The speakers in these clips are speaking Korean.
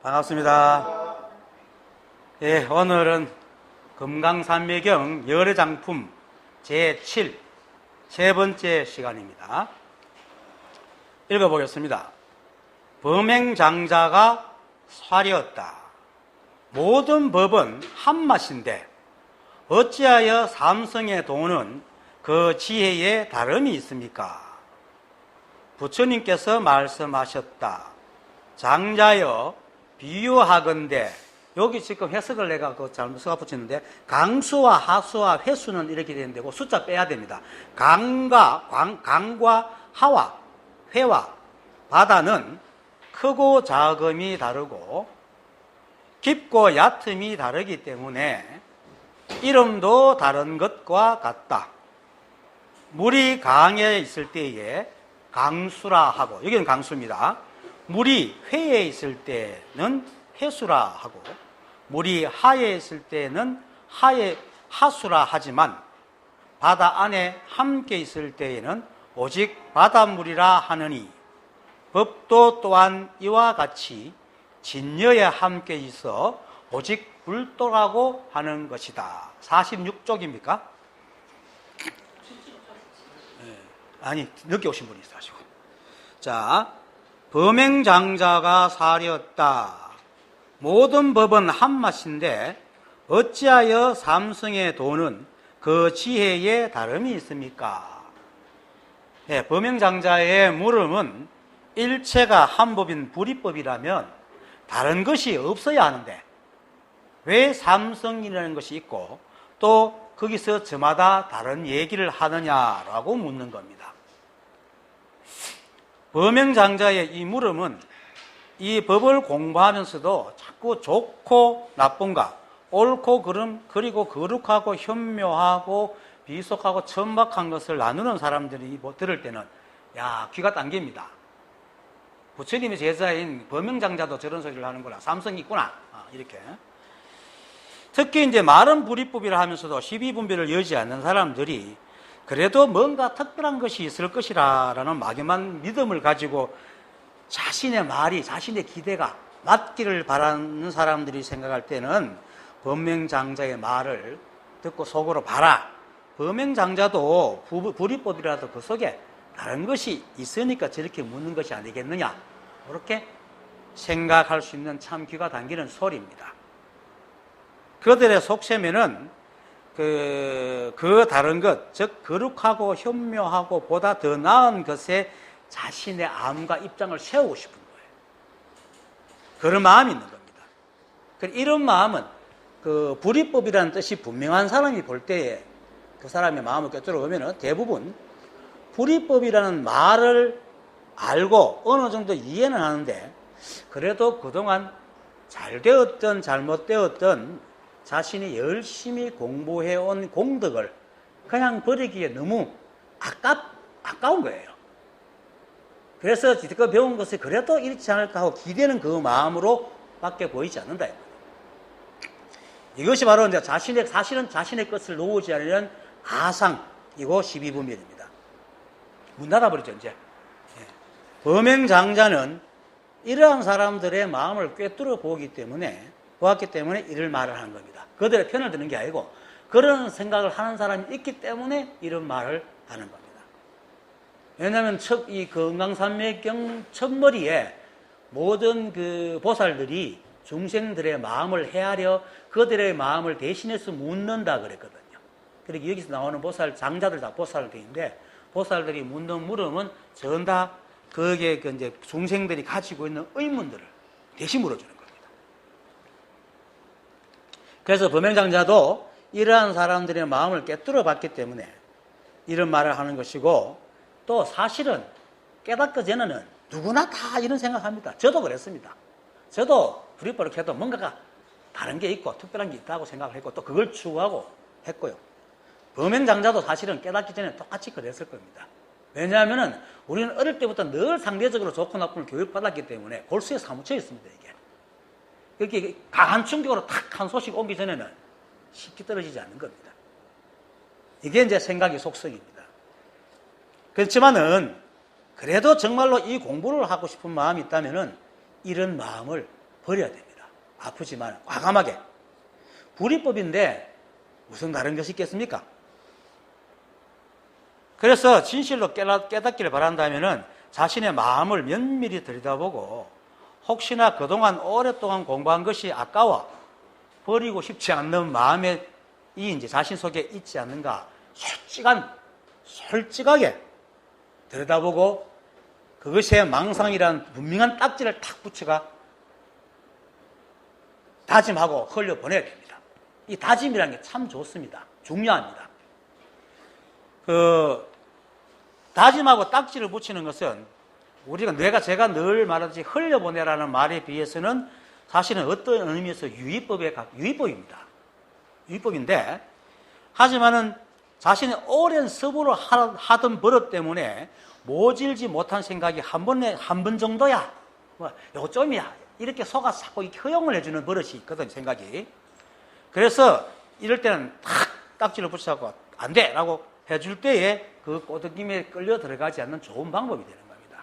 반갑습니다. 예, 오늘은 금강산매경 열애장품 제7 세 번째 시간입니다. 읽어보겠습니다. 범행장자가 살이었다. 모든 법은 한맛인데 어찌하여 삼성의 도는 그 지혜에 다름이 있습니까? 부처님께서 말씀하셨다. 장자여 비유하건대, 여기 지금 해석을 내가 잘못 써가 붙였는데 강수와 하수와 회수는 이렇게 되는 데고 숫자 빼야 됩니다. 강과 하와 회와 바다는 크고 작음이 다르고 깊고 얕음이 다르기 때문에 이름도 다른 것과 같다. 물이 강에 있을 때에 강수라 하고, 여기는 강수입니다. 물이 회에 있을 때는 회수라 하고, 물이 하에 있을 때는 하수라 하지만 바다 안에 함께 있을 때에는 오직 바닷물이라 하느니 법도 또한 이와 같이 진여에 함께 있어 오직 불도라고 하는 것이다. 46쪽입니까? 아니, 늦게 오신 분이 있어가지고. 자, 범행장자가 살이었다. 모든 법은 한맛인데 어찌하여 삼성의 도는 그 지혜에 다름이 있습니까? 네, 범행장자의 물음은 일체가 한 법인 불이법이라면 다른 것이 없어야 하는데 왜 삼성이라는 것이 있고 또 거기서 저마다 다른 얘기를 하느냐라고 묻는 겁니다. 범행장자의 이 물음은 이 법을 공부하면서도 자꾸 좋고 나쁜가, 옳고 그리고 거룩하고 현묘하고 비속하고 천박한 것을 나누는 사람들이 들을 때는 야, 귀가 당깁니다. 부처님의 제자인 범행장자도 저런 소리를 하는구나, 삼성이 있구나, 이렇게. 특히 이제 말은 불이법이라 하면서도 시비분별을 여지 않는 사람들이 그래도 뭔가 특별한 것이 있을 것이라는 막연한 믿음을 가지고 자신의 말이, 자신의 기대가 맞기를 바라는 사람들이 생각할 때는 범행장자의 말을 듣고 속으로 봐라. 범행장자도 불이법이라도 그 속에 다른 것이 있으니까 저렇게 묻는 것이 아니겠느냐. 그렇게 생각할 수 있는 참 귀가 당기는 소리입니다. 그들의 속셈에는 그 다른 것, 즉 거룩하고 현묘하고 보다 더 나은 것에 자신의 암과 입장을 세우고 싶은 거예요. 그런 마음이 있는 겁니다. 이런 마음은 그 불이법이라는 뜻이 분명한 사람이 볼 때에 그 사람의 마음을 꿰뚫어 보면 대부분 불이법이라는 말을 알고 어느 정도 이해는 하는데 그래도 그동안 잘 되었든 잘못되었든 자신이 열심히 공부해온 공덕을 그냥 버리기에 너무 아까운 거예요. 그래서 지금껏 배운 것이 그래도 잃지 않을까 하고 기대는 그 마음으로 밖에 보이지 않는다. 이것이 바로 이제 사실은 자신의 것을 놓지 않으려는 아상이고 시비분별입니다. 문 닫아버리죠, 이제. 범행장자는 이러한 사람들의 마음을 꿰뚫어 보았기 때문에 이런 말을 하는 겁니다. 그들의 편을 드는 게 아니고 그런 생각을 하는 사람이 있기 때문에 이런 말을 하는 겁니다. 왜냐하면 이 금강산매경 첫머리에 모든 그 보살들이 중생들의 마음을 헤아려 그들의 마음을 대신해서 묻는다 그랬거든요. 그러니까 여기서 나오는 보살, 장자들 다 보살들인데 보살들이 묻는 물음은 전 다 거기에 이제 중생들이 가지고 있는 의문들을 대신 물어주는 겁니다. 그래서 범행장자도 이러한 사람들의 마음을 꿰뚫어 봤기 때문에 이런 말을 하는 것이고 또 사실은 깨닫기 전에는 누구나 다 이런 생각합니다. 저도 그랬습니다. 저도 불이법을 해도 뭔가가 다른 게 있고 특별한 게 있다고 생각을 했고 또 그걸 추구하고 했고요. 범행장자도 사실은 깨닫기 전에 똑같이 그랬을 겁니다. 왜냐하면 우리는 어릴 때부터 늘 상대적으로 좋고 나쁨을 교육받았기 때문에 골수에 사무쳐 있습니다. 이렇게 강한 충격으로 탁 한 소식 오기 전에는 쉽게 떨어지지 않는 겁니다. 이게 이제 생각의 속성입니다. 그렇지만은 그래도 정말로 이 공부를 하고 싶은 마음이 있다면은 이런 마음을 버려야 됩니다. 아프지만 과감하게. 불이법인데 무슨 다른 것이 있겠습니까? 그래서 진실로 깨닫기를 바란다면은 자신의 마음을 면밀히 들여다보고 혹시나 그동안 오랫동안 공부한 것이 아까워 버리고 싶지 않는 마음에 이 이제 자신 속에 있지 않는가 솔직하게 들여다보고 그것에 망상이라는 분명한 딱지를 탁 붙여가 다짐하고 흘려보내야 됩니다. 이 다짐이라는 게 참 좋습니다. 중요합니다. 다짐하고 딱지를 붙이는 것은 제가 늘 말하듯이 흘려보내라는 말에 비해서는 사실은 어떤 의미에서 유의법입니다. 유의법인데, 하지만은 자신의 오랜 습으로 하던 버릇 때문에 모질지 못한 생각이 한 번 정도야, 요거 좀이야, 이렇게 속아서 자꾸 허용을 해주는 버릇이 있거든, 생각이. 그래서 이럴 때는 딱지를 붙여갖고 안 돼! 라고 해줄 때에 그 꼬드김에 끌려 들어가지 않는 좋은 방법이 되는 겁니다.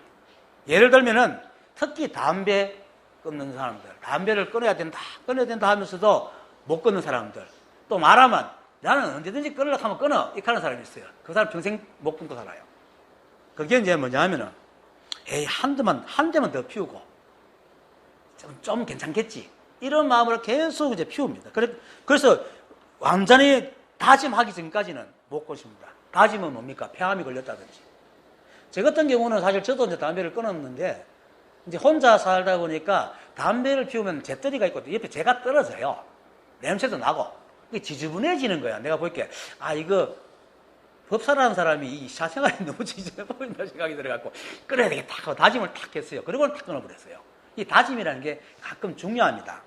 예를 들면은 특히 담배 끊는 사람들, 담배를 끊어야 된다 하면서도 못 끊는 사람들, 또 말하면 나는 언제든지 끊으려고 하면 끊어 이렇게 하는 사람이 있어요. 그 사람 평생 못 끊고 살아요. 그게 이제 뭐냐면은 한 대만 더 피우고 좀 괜찮겠지 이런 마음으로 계속 이제 피웁니다. 그래서 완전히 다짐하기 전까지는 못 끊습니다. 다짐은 뭡니까? 폐암이 걸렸다든지. 저 같은 경우는 사실 저도 이제 담배를 끊었는데 이제 혼자 살다 보니까 담배를 피우면 재떨이가 있고 옆에 재가 떨어져요. 냄새도 나고 이게 지저분해지는 거야. 내가 볼게 이거 법사라는 사람이 이 사생활이 너무 지저분해 보인다 생각이 들어갖고 끊어야 되겠다 하고 다짐을 탁 했어요. 그리고는 탁 끊어버렸어요. 이 다짐이라는 게 가끔 중요합니다.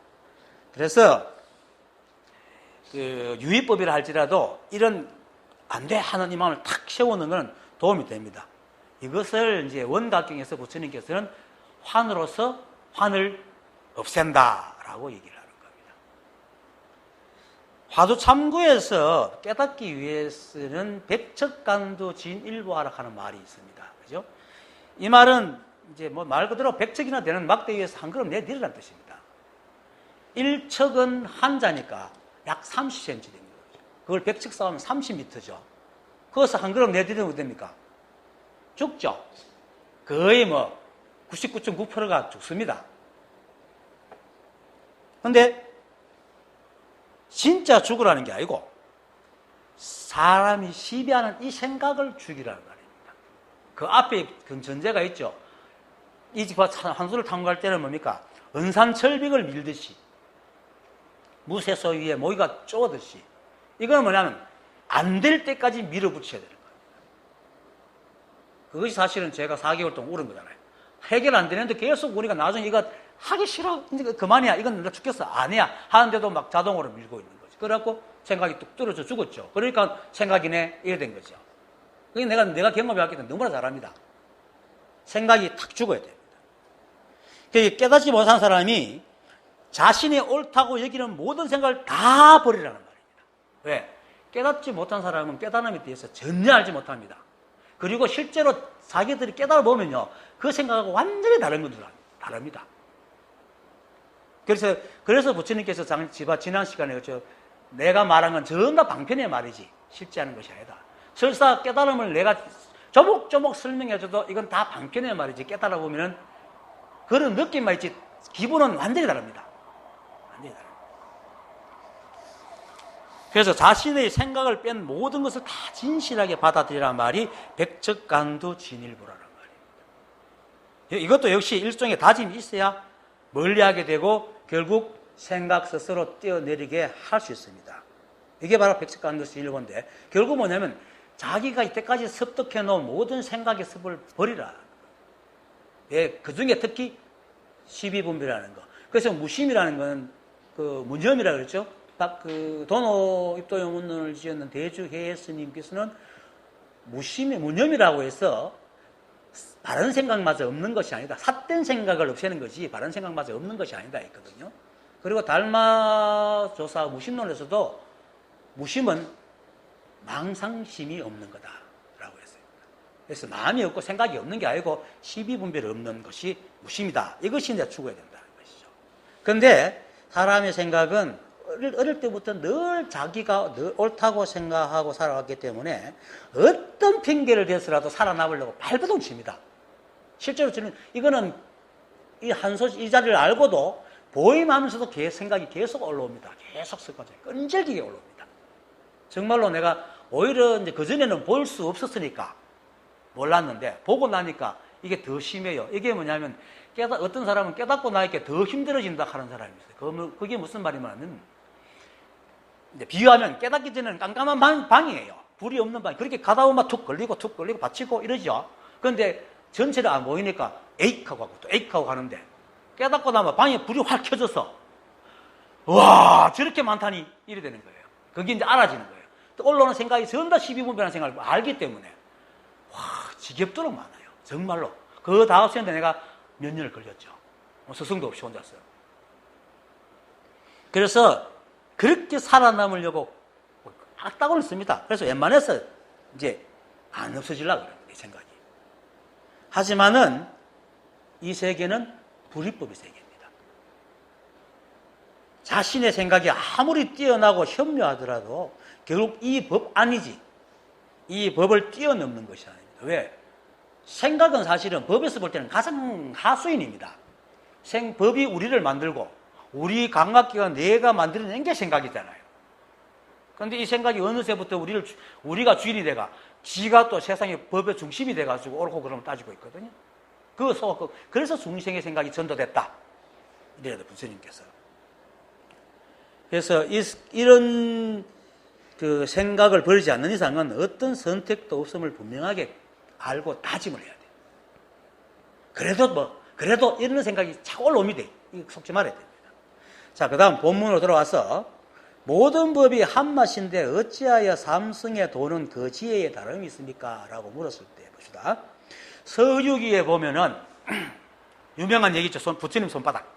그래서 유의법이라 할지라도 이런 안 돼 하는 이 마음을 탁 세우는 건 도움이 됩니다. 이것을 이제 원각경에서 부처님께서는 환으로서 환을 없앤다라고 얘기를 하는 겁니다. 화두참구에서 깨닫기 위해서는 백척간두 진일보하라 하는 말이 있습니다. 그죠? 이 말은 이제 말 그대로 백척이나 되는 막대 위에서 한 걸음 내리라는 뜻입니다. 1척은 한자니까 약 30cm 됩니다. 그걸 100척 쌓으면 30m죠. 거기서 한 걸음 내디디면 됩니까? 죽죠. 거의 99.9%가 죽습니다. 근데 진짜 죽으라는 게 아니고 사람이 시비하는 이 생각을 죽이라는 말입니다. 그 앞에 그 전제가 있죠. 이 한수를 탐구할 때는 뭡니까? 은산철벽을 밀듯이 무쇠소 위에 모기가 쪼듯이 이건 뭐냐면 안 될 때까지 밀어붙여야 되는 거예요. 그것이 사실은 제가 4개월 동안 울은 거잖아요. 해결 안 되는데 계속 우리가 나중에 이거 하기 싫어. 이제 그만이야. 이건 나 죽겠어. 안 해야. 하는데도 막 자동으로 밀고 있는 거죠. 그래갖고 생각이 뚝 떨어져 죽었죠. 그러니까 생각이네. 이래 된 거죠. 그게 내가 경험해왔기 때문에 너무나 잘합니다. 생각이 탁 죽어야 됩니다. 깨닫지 못한 사람이 자신이 옳다고 여기는 모든 생각을 다 버리라는 말입니다. 왜? 깨닫지 못한 사람은 깨달음에 대해서 전혀 알지 못합니다. 그리고 실제로 자기들이 깨달아보면요, 그 생각하고 완전히 다른 건 다릅니다. 그래서 부처님께서 지난 시간에 내가 말한 건 전부 다 방편의 말이지 실제 하는 것이 아니다. 설사 깨달음을 내가 조목조목 설명해줘도 이건 다 방편의 말이지 깨달아보면은 그런 느낌만 있지 기분은 완전히 다릅니다. 완전히 다릅니다. 그래서 자신의 생각을 뺀 모든 것을 다 진실하게 받아들이라는 말이 백척간두 진일보라는 말입니다. 이것도 역시 일종의 다짐이 있어야 멀리하게 되고 결국 생각 스스로 뛰어내리게 할 수 있습니다. 이게 바로 백척간두 진일보인데 결국 뭐냐면 자기가 이때까지 습득해 놓은 모든 생각의 습을 버리라. 그 중에 특히 12분별이라는 거. 그래서 무심이라는 건 무념이라고 그랬죠. 도노 입도용운론을 지었는 대주해 스님께서는 무념이라고 해서 바른 생각마저 없는 것이 아니다. 삿된 생각을 없애는 것이 바른 생각마저 없는 것이 아니다 했거든요. 그리고 달마조사 무심론에서도 무심은 망상심이 없는 거다라고 했어요. 그래서 마음이 없고 생각이 없는 게 아니고 12분별이 없는 것이 무심이다. 이것이 이제 죽어야 된다는 것이죠. 근데 사람의 생각은 어릴 때부터 늘 자기가 늘 옳다고 생각하고 살아왔기 때문에 어떤 핑계를 대서라도 살아남으려고 발버둥 칩니다. 실제로 저는 이거는 이 자리를 알고도 보임하면서도 생각이 계속 올라옵니다. 계속 섞어져요. 끈질기게 올라옵니다. 정말로 내가 오히려 이제 그전에는 볼 수 없었으니까 몰랐는데 보고 나니까 이게 더 심해요. 이게 뭐냐면 어떤 사람은 깨닫고 나니까 더 힘들어진다 하는 사람이 있어요. 그게 무슨 말이냐면 비유하면 깨닫기 전에는 깜깜한 방이에요. 불이 없는 방. 그렇게 가다 보면 툭 걸리고 받치고 이러죠. 그런데 전체를 안 보이니까 에익하고 하고 또 에익하고 가는데 깨닫고 나면 방에 불이 확 켜져서 와 저렇게 많다니 이래 되는 거예요. 그게 이제 알아지는 거예요. 또 올라오는 생각이 전부 다 12분별하는 생각을 알기 때문에 와 지겹도록 많아요. 정말로. 그 다음 시간에 내가 몇 년을 걸렸죠. 스승도 없이 혼자서. 그래서 그렇게 살아남으려고 악다구를 씁니다. 그래서 웬만해서 이제 안 없어지려고 그래요. 이 생각이. 하지만은 이 세계는 불이법의 세계입니다. 자신의 생각이 아무리 뛰어나고 현묘하더라도 결국 이 법 아니지. 이 법을 뛰어넘는 것이 아닙니다. 왜? 생각은 사실은 법에서 볼 때는 가장 하수인입니다. 법이 우리를 만들고 우리 감각기가 내가 만들어낸 게 생각이잖아요. 그런데 이 생각이 어느새부터 우리가 주인이 돼가 지가 또 세상의 법의 중심이 돼가지고 옳고 그름을 따지고 있거든요. 그래서 중생의 생각이 전도됐다. 이래도 부처님께서. 그래서 이런 그 생각을 버리지 않는 이상은 어떤 선택도 없음을 분명하게 알고 다짐을 해야 돼요. 그래도 이런 생각이 자꾸 올라옵니다. 이거 속지 말아야 됩니다. 자, 그 다음 본문으로 들어와서 모든 법이 한맛인데 어찌하여 삼승에 도는 그 지혜에 다름이 있습니까? 라고 물었을 때 봅시다. 서유기에 보면은 유명한 얘기죠. 부처님 손바닥.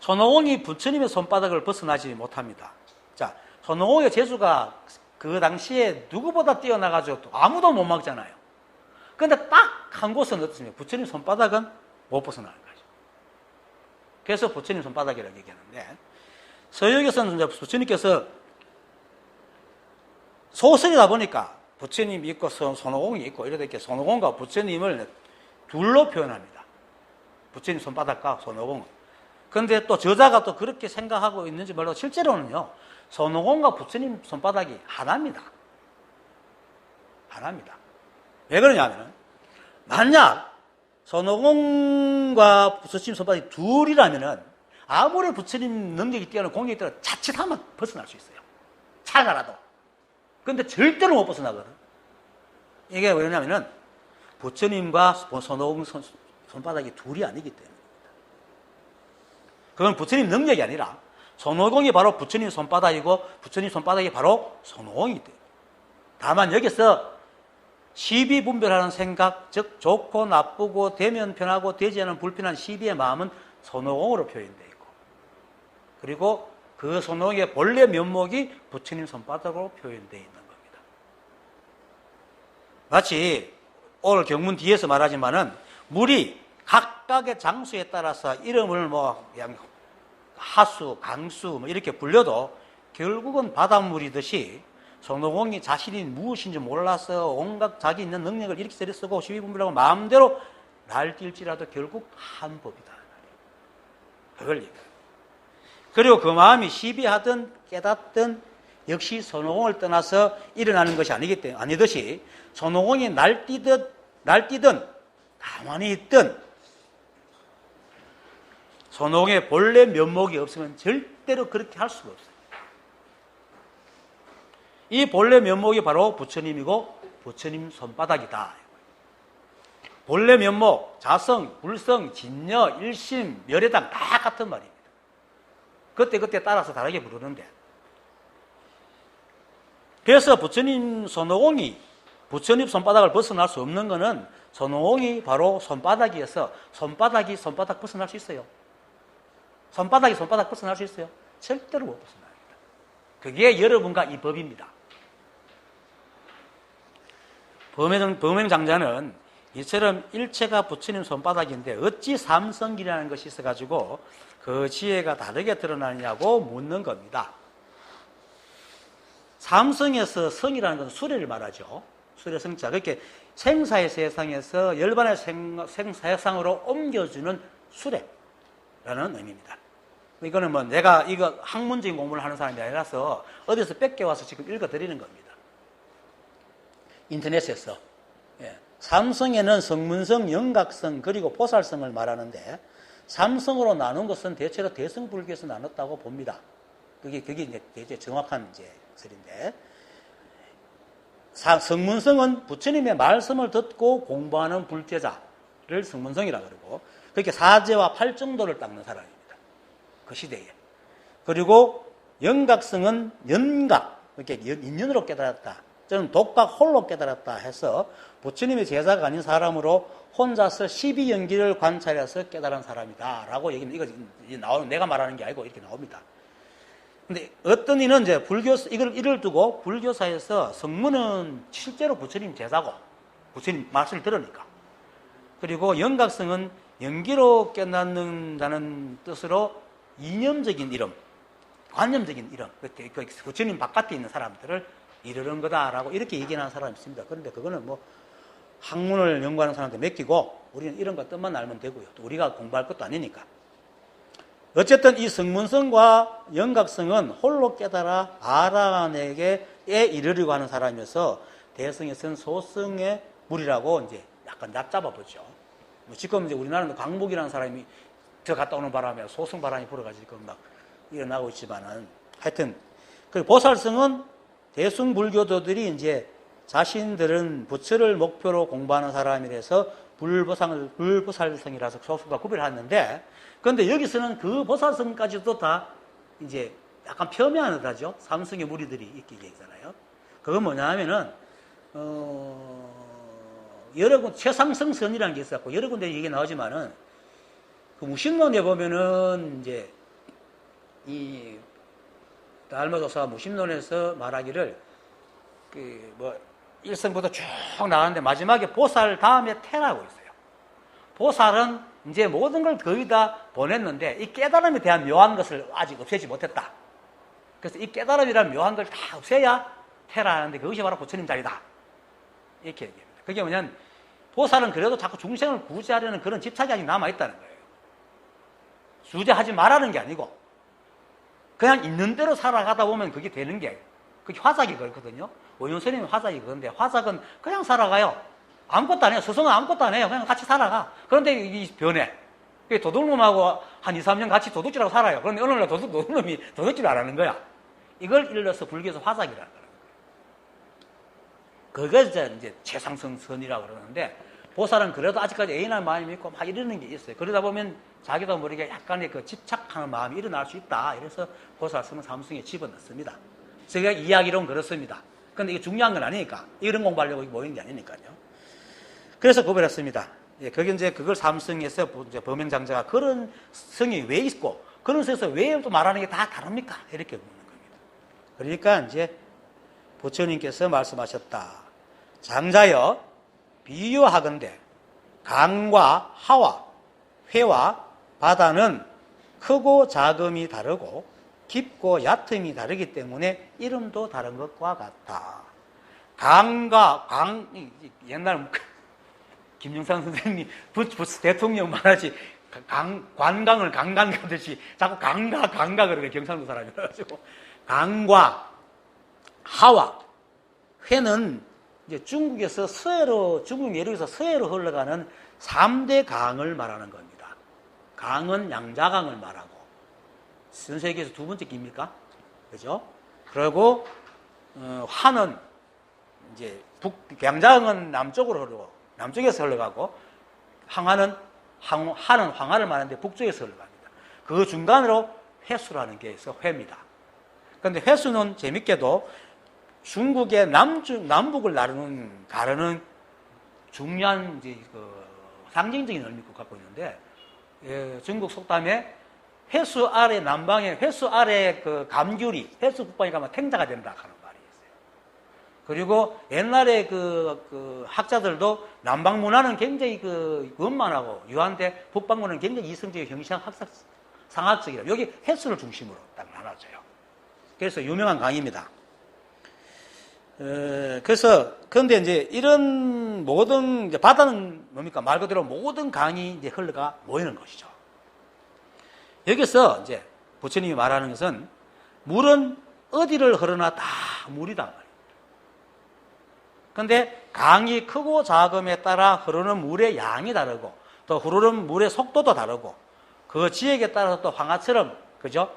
손오공이 부처님의 손바닥을 벗어나지 못합니다. 자, 손오공의 재주가 그 당시에 누구보다 뛰어나가지고 아무도 못 막잖아요. 그런데 딱 한 곳은 어떻습니까? 부처님 손바닥은 못 벗어나는 거죠. 그래서 부처님 손바닥이라고 얘기하는데 서유기에서는 부처님께서 소설이다 보니까 부처님이 있고 손오공이 있고 이렇게 손오공과 부처님을 둘로 표현합니다. 부처님 손바닥과 손오공은. 그런데 또 저자가 또 그렇게 생각하고 있는지 몰라도 실제로는요. 손오공과 부처님 손바닥이 하나입니다. 하나입니다. 왜 그러냐면 만약 손오공과 부처님 손바닥이 둘이라면은 아무리 부처님 능력이 뛰어난 공격이 뛰어난 자칫하면 벗어날 수 있어요. 찰나라도. 그런데 절대로 못 벗어나거든. 이게 왜냐면은 부처님과 손오공 손바닥이 둘이 아니기 때문입니다. 그건 부처님 능력이 아니라 손오공이 바로 부처님 손바닥이고 부처님 손바닥이 바로 손오공이기 때문에. 다만 여기서 시비분별하는 생각, 즉 좋고 나쁘고 되면 편하고 되지 않으면 불편한 시비의 마음은 손오공으로 표현되어 있고 그리고 그 손오공의 본래 면목이 부처님 손바닥으로 표현되어 있는 겁니다. 마치 오늘 경문 뒤에서 말하지만은 물이 각각의 장수에 따라서 이름을 그냥 하수, 강수 이렇게 불려도 결국은 바닷물이듯이 손오공이 자신이 무엇인지 몰라서 온갖 자기 있는 능력을 이렇게 저리 쓰고 시비분별하고 마음대로 날뛸지라도 결국 한 법이다. 그걸 얘기해요. 그리고 그 마음이 시비하든 깨닫든 역시 손오공을 떠나서 일어나는 것이 아니듯이 손오공이 날뛰든 가만히 있든 손오공의 본래 면목이 없으면 절대로 그렇게 할 수가 없어요. 이 본래 면목이 바로 부처님이고 부처님 손바닥이다. 본래 면목, 자성, 불성, 진여, 일심, 멸해당 다 같은 말입니다. 그때 따라서 다르게 부르는데 그래서 부처님 손오공이 부처님 손바닥을 벗어날 수 없는 것은 손오공이 바로 손바닥이어서 손바닥 벗어날 수 있어요. 손바닥 벗어날 수 있어요. 절대로 못 벗어납니다. 그게 여러분과 이 법입니다. 범행장자는 이처럼 일체가 부처님 손바닥인데 어찌 삼성이라는 것이 있어가지고 그 지혜가 다르게 드러나느냐고 묻는 겁니다. 삼성에서 성이라는 것은 수레를 말하죠. 수레 성자. 그렇게 생사의 세상에서 열반의 생사상으로 옮겨주는 수레라는 의미입니다. 이거는 뭐 내가 이거 학문적인 공부를 하는 사람이 아니라서 어디서 뺏겨와서 지금 읽어드리는 겁니다. 인터넷에서. 예. 삼성에는 성문성, 영각성, 그리고 보살성을 말하는데 삼성으로 나눈 것은 대체로 대승불교에서 나눴다고 봅니다. 그게 이제 대체 정확한 이제 설인데, 성문성은 부처님의 말씀을 듣고 공부하는 불제자를 성문성이라 그러고, 그렇게 사제와 팔정도를 닦는 사람입니다. 그 시대에. 그리고 영각성은 연각, 이렇게 인연으로 깨달았다. 저는 독각 홀로 깨달았다 해서 부처님의 제자가 아닌 사람으로 혼자서 12연기를 관찰해서 깨달은 사람이다 라고 얘기합니다. 이거 나오는, 내가 말하는 게 아니고 이렇게 나옵니다. 근데 어떤 이는 이제 이를 두고 불교사에서 성문은 실제로 부처님 제자고 부처님 말씀을 들으니까, 그리고 영각성은 연기로 깨닫는다는 뜻으로 이념적인 이름, 관념적인 이름, 부처님 바깥에 있는 사람들을 이르는 거다라고 이렇게 얘기하는 사람이 있습니다. 그런데 그거는 뭐 학문을 연구하는 사람한테 맡기고 우리는 이런 것 뜻만 알면 되고요. 또 우리가 공부할 것도 아니니까. 어쨌든 이 성문성과 영각성은 홀로 깨달아 아라한에게 이르려고 하는 사람이어서 대성에서는 소성의 물이라고 이제 약간 얕잡아 보죠. 뭐 지금 이제 우리나라는 광복이라는 사람이 저 갔다 오는 바람에 소성 바람이 불어가지고 막 일어나고 있지만은, 하여튼 그 보살성은 대승불교도들이 이제 자신들은 부처를 목표로 공부하는 사람이라서 불보살성이라서 소수가 구별하는데, 그런데 여기서는 그 보살성까지도 다 이제 약간 폄훼하다죠. 삼성의 무리들이 있게 얘기잖아요. 그건 뭐냐 하면은, 여러 군, 최상승선이라는 게 있었고, 여러 군데 얘기 나오지만은, 그 무심론에 보면은, 이제, 이, 달마도사가 무심론에서 말하기를, 일성부터 쭉 나가는데 마지막에 보살 다음에 태라고 있어요. 보살은 이제 모든 걸 거의 다 보냈는데 이 깨달음에 대한 묘한 것을 아직 없애지 못했다. 그래서 이 깨달음이란 묘한 걸 다 없애야 태라하는데 그것이 바로 부처님 자리다. 이렇게 얘기합니다. 그게 뭐냐면 보살은 그래도 자꾸 중생을 구제하려는 그런 집착이 아직 남아있다는 거예요. 구제하지 말라는 게 아니고 그냥 있는 대로 살아가다 보면 그게 되는 게, 그게 화작이 그렇거든요. 오윤스님이 화작이 그런데 화작은 그냥 살아가요. 아무것도 안 해요. 스승은 아무것도 안 해요. 그냥 같이 살아가. 그런데 이 변해. 도둑놈하고 한 2, 3년 같이 도둑질하고 살아요. 그런데 어느 날 도둑놈이 도둑질 안 하는 거야. 이걸 일러서 불교에서 화작이라는 거예요. 그게 이제 최상승선이라고 그러는데, 보살은 그래도 아직까지 애인할 마음이 있고 막 이러는 게 있어요. 그러다 보면 자기도 모르게 약간의 그 집착하는 마음이 일어날 수 있다. 이래서 보살성은 삼성에 집어넣습니다. 제가 이야기로는 그렇습니다. 근데 이게 중요한 건 아니니까. 이런 공부하려고 모인 게 아니니까요. 그래서 구별했습니다. 예, 그게 이제 그걸 삼성에서 이제 범행장자가 그런 성이 왜 있고, 그런 성에서 왜 또 말하는 게 다 다릅니까? 이렇게 묻는 겁니다. 그러니까 이제 부처님께서 말씀하셨다. 장자여, 비유하건대 강과 하와 회와 바다는 크고 작음이 다르고 깊고 얕음이 다르기 때문에 이름도 다른 것과 같다. 옛날 김영삼 선생님이 대통령 말하지, 관광을 강간 가듯이 자꾸 강가 그러게, 경상도 사람이라가지고. 강과 하와 회는 이제 중국에서 중국 내륙에서 서해로 흘러가는 3대 강을 말하는 겁니다. 강은 양자강을 말하고, 전 세계에서 두 번째 깁니까? 그죠? 그리고, 하는, 이제, 양자강은 남쪽으로 흐르고, 남쪽에서 흘러가고, 하는 황하를 말하는데 북쪽에서 흘러갑니다. 그 중간으로 회수라는 게 있어, 회입니다. 그런데 회수는 재밌게도 중국의 남북을 가르는 중요한 이제 상징적인 의미를 갖고 있는데, 중국 속담에 회수 아래 남방에 회수 아래 그 감귤이 회수 북방에 가면 탱자가 된다 하는 말이 있어요. 그리고 옛날에 그 학자들도 남방 문화는 굉장히 그 원만하고 유한데 북방 문화는 굉장히 이성적이고 형식 상학적이라 여기 횟수를 중심으로 딱 나눠져요. 그래서 유명한 강의입니다. 그래서 그런데 이제 이런 모든 이제 바다는 뭡니까? 말 그대로 모든 강이 이제 흘러가 모이는 것이죠. 여기서 이제 부처님이 말하는 것은 물은 어디를 흐르나 다 물이단 말이에요. 그런데 강이 크고 작음에 따라 흐르는 물의 양이 다르고 또 흐르는 물의 속도도 다르고 그 지역에 따라서 또 황하처럼 그죠?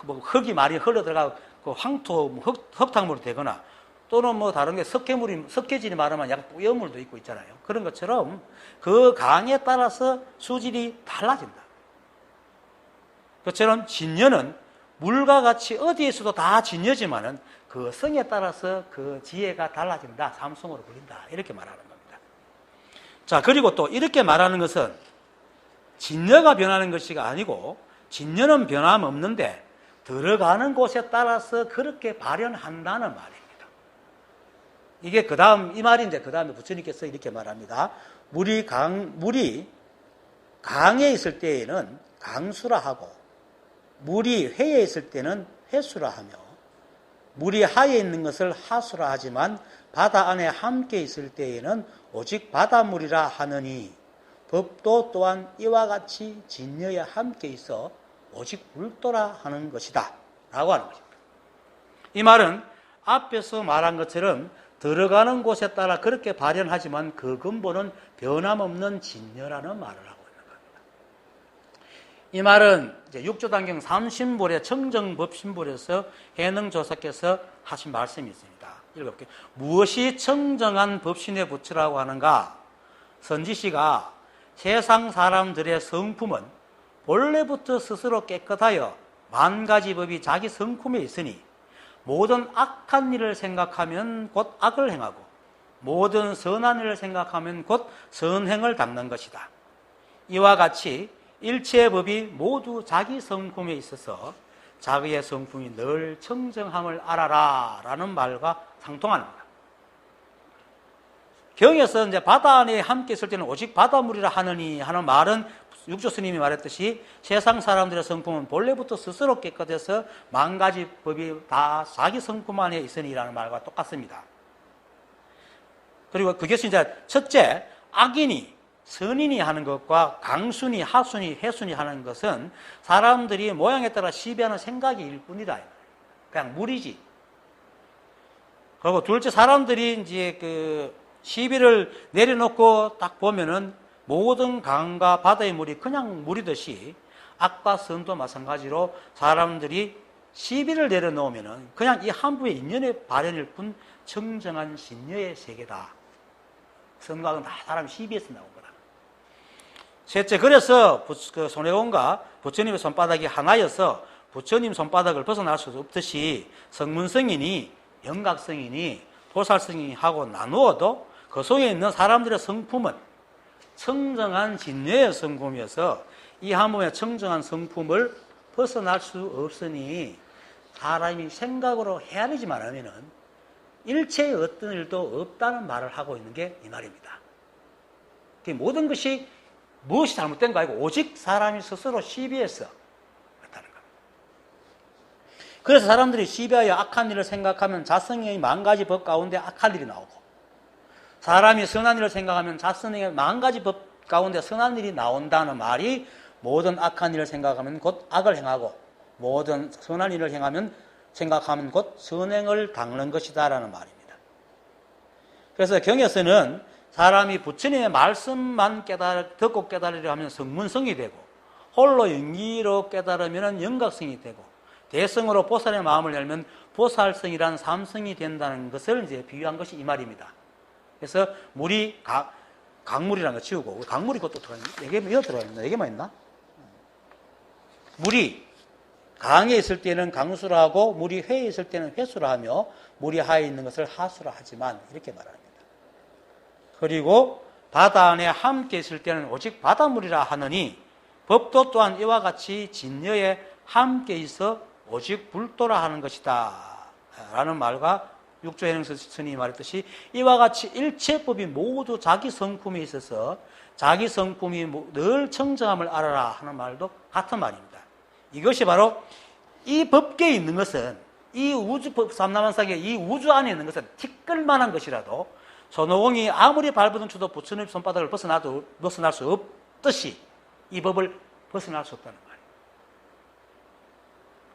뭐 흙이 많이 흘러 들어가고 그 황토 흙탕물이 되거나 또는 뭐 다른 게 석회질이 말하면 약간 뿌연물도 있고 있잖아요. 그런 것처럼 그 강에 따라서 수질이 달라진다. 그처럼 진여는 물과 같이 어디에서도 다 진여지만은 그 성에 따라서 그 지혜가 달라진다. 삼성으로 불린다. 이렇게 말하는 겁니다. 자, 그리고 또 이렇게 말하는 것은 진여가 변하는 것이 아니고 진여는 변함없는데 들어가는 곳에 따라서 그렇게 발현한다는 말입니다. 이게 그 다음, 이 말인데 그 다음에 부처님께서 이렇게 말합니다. 물이 강에 있을 때에는 강수라 하고 물이 회에 있을 때는 회수라 하며 물이 하에 있는 것을 하수라 하지만 바다 안에 함께 있을 때에는 오직 바닷물이라 하느니 법도 또한 이와 같이 진여에 함께 있어 오직 불도라 하는 것이다 라고 하는 것입니다. 이 말은 앞에서 말한 것처럼 들어가는 곳에 따라 그렇게 발현하지만 그 근본은 변함없는 진여라는 말을 하고 있는 겁니다. 이 말은 이제 육조단경 3신불의 청정법신불에서 해능조사께서 하신 말씀이 있습니다. 읽어볼게요. 무엇이 청정한 법신의 부처라고 하는가? 선지시가 세상 사람들의 성품은 본래부터 스스로 깨끗하여 만 가지 법이 자기 성품에 있으니 모든 악한 일을 생각하면 곧 악을 행하고 모든 선한 일을 생각하면 곧 선행을 닦는 것이다. 이와 같이 일체의 법이 모두 자기 성품에 있어서 자기의 성품이 늘 청정함을 알아라 라는 말과 상통합니다. 경에서 이제 바다 안에 함께 있을 때는 오직 바닷물이라 하느니 하는 말은 육조 스님이 말했듯이 세상 사람들의 성품은 본래부터 스스로 깨끗해서 만 가지 법이 다 자기 성품 안에 있으니라는 말과 똑같습니다. 그리고 그것이 이제 첫째, 악인이 선인이 하는 것과 강순이, 하순이, 해순이 하는 것은 사람들이 모양에 따라 시비하는 생각이 일뿐이다. 그냥 물이지. 그리고 둘째, 사람들이 이제 그 시비를 내려놓고 딱 보면은 모든 강과 바다의 물이 그냥 물이듯이 악과 선도 마찬가지로 사람들이 시비를 내려놓으면은 그냥 이 한부의 인연의 발현일 뿐 청정한 신여의 세계다. 선과 악은 다 사람 시비에서 나온 거다. 셋째, 그래서 그 손해원과 부처님의 손바닥이 하나여서 부처님 손바닥을 벗어날 수 없듯이 성문성인이, 영각성인이, 보살성인이 하고 나누어도 그 속에 있는 사람들의 성품은 청정한 진여의 성품이어서 이 한몸의 청정한 성품을 벗어날 수 없으니 사람이 생각으로 헤아리지만 하면은 일체의 어떤 일도 없다는 말을 하고 있는 게 이 말입니다. 모든 것이 무엇이 잘못된 거 아니고 오직 사람이 스스로 시비해서 그렇다는 겁니다. 그래서 사람들이 시비하여 악한 일을 생각하면 자성의 만 가지 법 가운데 악한 일이 나오고 사람이 선한 일을 생각하면 자선의 만 가지 법 가운데 선한 일이 나온다는 말이 모든 악한 일을 생각하면 곧 악을 행하고 모든 선한 일을 생각하면 곧 선행을 닦는 것이다라는 말입니다. 그래서 경에서는 사람이 부처님의 말씀만 듣고 깨달으려 하면 성문성이 되고 홀로 연기로 깨달으면 영각성이 되고 대성으로 보살의 마음을 열면 보살성이란 삼성이 된다는 것을 이제 비유한 것이 이 말입니다. 그래서 물이 강물이라는 거 치우고 강물이 그것도 들어가 있나? 4개만 들어가 있나? 4개만 있나? 물이 강에 있을 때는 강수라 하고 물이 회에 있을 때는 회수라 하며 물이 하에 있는 것을 하수라 하지만 이렇게 말합니다. 그리고 바다 안에 함께 있을 때는 오직 바닷물이라 하느니 법도 또한 이와 같이 진여에 함께 있어 오직 불도라 하는 것이다 라는 말과 육조해능서 스님이 말했듯이 이와 같이 일체법이 모두 자기 성품에 있어서 자기 성품이 늘 청정함을 알아라 하는 말도 같은 말입니다. 이것이 바로 이 법계에 있는 것은 이 우주법 삼라만상의 이 우주 안에 있는 것은 티끌만한 것이라도 손오공이 아무리 발버둥 쳐도 부처님 손바닥을 벗어날 수 없듯이 이 법을 벗어날 수 없다는 말이에요.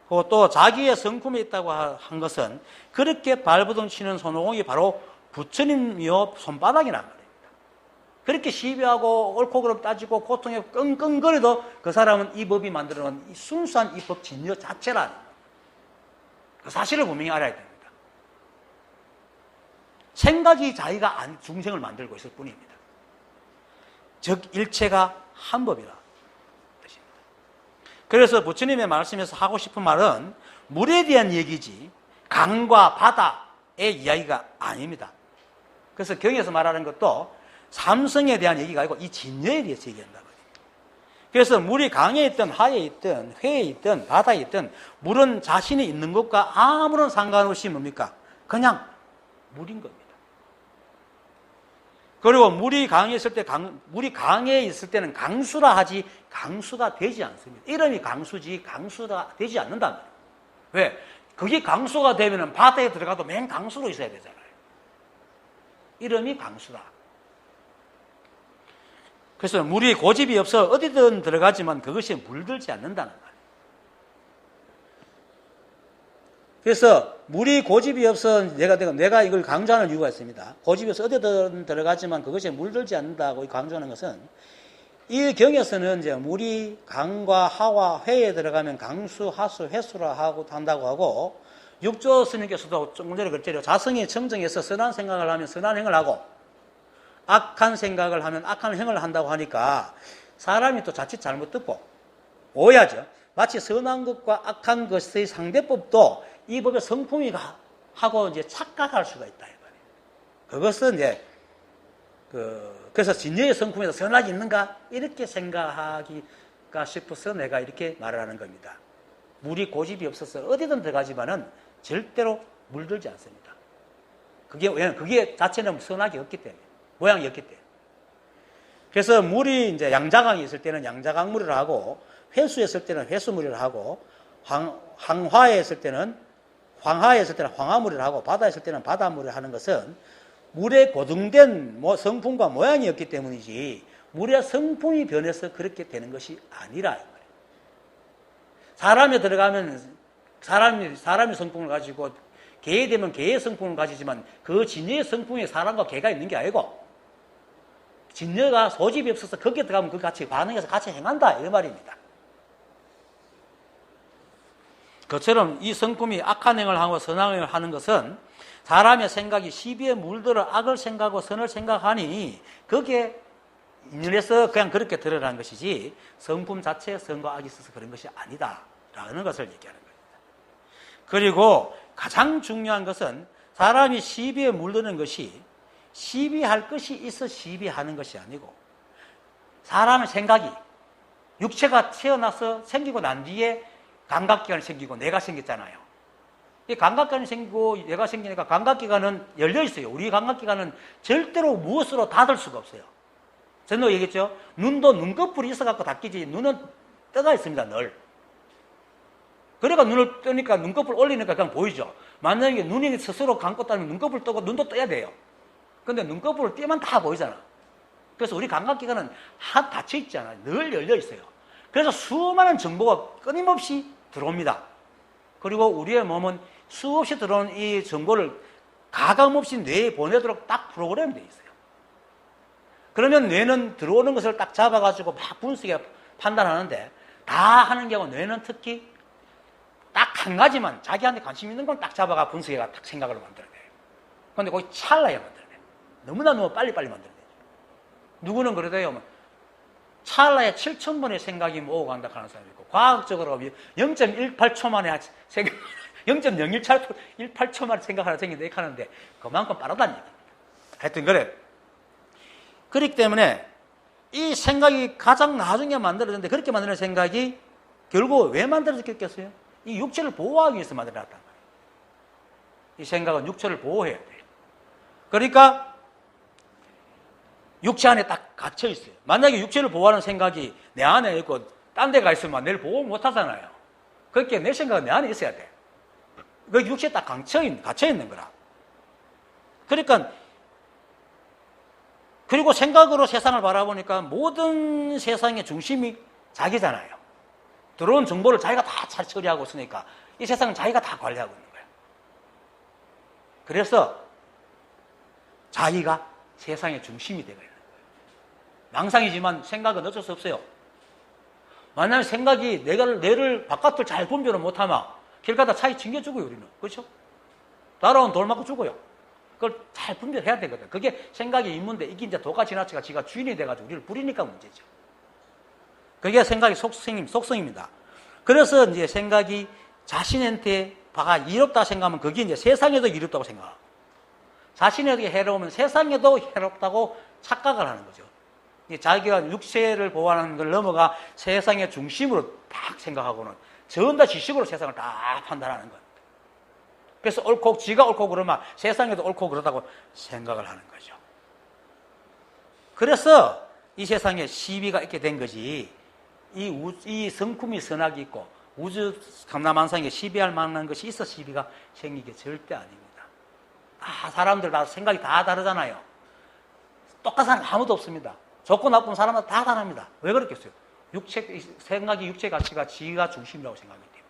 그리고 또 자기의 성품에 있다고 한 것은 그렇게 발버둥 치는 손오공이 바로 부처님이요 손바닥이란 말입니다. 그렇게 시비하고 옳고 그름 따지고 고통에 끙끙거려도 그 사람은 이 법이 만들어놓은 이 순수한 이 법 진여 자체라는 그 사실을 분명히 알아야 됩니다. 생각이 자기가 중생을 만들고 있을 뿐입니다. 즉 일체가 한 법이라 뜻입니다. 그래서 부처님의 말씀에서 하고 싶은 말은 물에 대한 얘기지 강과 바다의 이야기가 아닙니다. 그래서 경에서 말하는 것도 삼성에 대한 얘기가 아니고 이 진여에 대해서 얘기한다고. 그래서 물이 강에 있든 하에 있든 회에 있든 바다에 있든 물은 자신이 있는 것과 아무런 상관없이 뭡니까? 그냥 물인 겁니다. 그리고 물이 강에 있을 때 물이 강에 있을 때는 강수라 하지 강수가 되지 않습니다. 이름이 강수지 강수가 되지 않는다는 거예요. 왜? 그게 강수가 되면 바다에 들어가도 맨 강수로 있어야 되잖아요. 이름이 강수다. 그래서 물이 고집이 없어 어디든 들어가지만 그것이 물들지 않는다는 말이에요. 그래서 물이 고집이 없어 내가 이걸 강조하는 이유가 있습니다. 고집이 없어 어디든 들어가지만 그것이 물들지 않는다고 강조하는 것은 이 경에서는 이제 물이 강과 하와 회에 들어가면 강수, 하수, 회수라 하고 한다고 하고 육조 스님께서도 조금 전에 그랬죠. 자성이 청정해서 선한 생각을 하면 선한 행을 하고 악한 생각을 하면 악한 행을 한다고 하니까 사람이 또 자칫 잘못 듣고 오해하죠. 마치 선한 것과 악한 것의 상대법도 이 법의 성품이 하고 이제 착각할 수가 있다. 그것은 이제 그래서 진여의 성품에서 선악이 있는가 이렇게 생각하기가 싶어서 내가 이렇게 말을 하는 겁니다. 물이 고집이 없어서 어디든 들어가지만은 절대로 물들지 않습니다. 왜냐하면 그게 자체는 선악이 없기 때문에. 모양이 없기 때문에. 그래서 물이 이제 양자강에 있을 때는 양자강물을 하고, 회수에 있을 때는 회수물을 하고, 황하에 있을 때는 황화물을 하고, 바다에 있을 때는 바다물을 하는 것은 물의 고등된 성품과 모양이 없기 때문이지, 물의 성품이 변해서 그렇게 되는 것이 아니라. 사람에 들어가면 사람의 성품을 가지고, 개에 되면 개의 성품을 가지지만, 그 진여의 성품에 사람과 개가 있는 게 아니고, 진여가 소집이 없어서 거기에 들어가면 그 같이 반응해서 같이 행한다. 이 말입니다. 그처럼 이 성품이 악한 행을 하고 선한 행을 하는 것은 사람의 생각이 시비에 물들어 악을 생각하고 선을 생각하니 거기에 인연해서 그냥 그렇게 드러난 것이지 성품 자체에 선과 악이 있어서 그런 것이 아니다라는 것을 얘기하는 겁니다. 그리고 가장 중요한 것은 사람이 시비에 물드는 것이 시비할 것이 있어 시비하는 것이 아니고 사람의 생각이 육체가 태어나서 생기고 난 뒤에 감각기관이 생기고 뇌가 생겼잖아요. 이 감각기관이 생기고 뇌가 생기니까 감각기관은 열려 있어요. 우리 감각기관은 절대로 무엇으로 닫을 수가 없어요. 전도 얘기했죠. 눈도 눈꺼풀이 있어갖고 닫히지 눈은 떠가 있습니다. 늘. 그러니까 눈을 뜨니까 눈꺼풀 올리니까 그냥 보이죠. 만약에 눈이 스스로 감고 따면 눈꺼풀 뜨고 눈도 떠야 돼요. 근데 눈꺼풀을 떼면 다 보이잖아. 그래서 우리 감각기관은 닫혀 있잖아요. 늘 열려 있어요. 그래서 수많은 정보가 끊임없이 들어옵니다. 그리고 우리의 몸은 수없이 들어오는 이 정보를 가감없이 뇌에 보내도록 딱 프로그램이 되어 있어요. 그러면 뇌는 들어오는 것을 딱 잡아가지고 막 분석해 판단하는데 다 하는 경우 뇌는 특히 딱 한 가지만 자기한테 관심 있는 건 딱 잡아가 분석해가 딱 생각을 만들어내요. 그런데 거기 찰나에 만들어내요. 너무 빨리빨리 만들어내죠. 누구는 그러대요. 찰나에 7,000번의 생각이 오고 간다 하는 사람이 있고 과학적으로 0.18초 만에 생각 0.018초 만에 생각하는 생긴다 이렇게 하는데 그만큼 빠르다는 얘기입니다. 하여튼 그래. 그렇기 때문에 이 생각이 가장 나중에 만들어졌는데 그렇게 만드는 생각이 결국 왜 만들어졌겠어요? 이 육체를 보호하기 위해서 만들어놨단 말이에요. 이 생각은 육체를 보호해야 돼요. 그러니까 육체 안에 딱 갇혀 있어요. 만약에 육체를 보호하는 생각이 내 안에 있고 딴 데 가 있으면 내를 보호 못 하잖아요. 그렇게 내 생각은 내 안에 있어야 돼. 그 육체에 딱 갇혀 있는 거라. 그러니까 그리고 생각으로 세상을 바라보니까 모든 세상의 중심이 자기잖아요. 들어온 정보를 자기가 다 잘 처리하고 있으니까 이 세상은 자기가 다 관리하고 있는 거예요. 그래서 자기가 세상의 중심이 되고 있는 거예요. 망상이지만 생각은 어쩔 수 없어요. 만약 생각이 내를 바깥을 잘 분별을 못하면 길 가다 차에 튕겨주고요, 우리는. 그렇죠? 날아온 돌 맞고 죽어요. 그걸 잘 분별해야 되거든. 그게 생각이 있는데 이게 이제 도가 지나치가 지가 주인이 돼가지고 우리를 부리니까 문제죠. 그게 생각의 속성입니다. 그래서 이제 생각이 자신한테 이롭다 생각하면 그게 이제 세상에도 이롭다고 생각하고 자신에게 해로우면 세상에도 해롭다고 착각을 하는 거죠. 자기가 육체를 보호하는 걸 넘어가 세상의 중심으로 딱 생각하고는 전다 지식으로 세상을 다 판단하는 거예요. 그래서 지가 옳고 그러면 세상에도 옳고 그러다고 생각을 하는 거죠. 그래서 이 세상에 시비가 있게 된 거지, 이 성품이 선악이 있고 우주 감남한상에 시비할 만한 것이 있어 시비가 생기게 절대 아닙니다. 사람들 다 생각이 다 다르잖아요. 똑같은 사람 아무도 없습니다. 좋고 나쁜 사람은 다 다릅니다. 왜 그렇겠어요? 생각이 육체 가치가 지가 중심이라고 생각하기 때문에.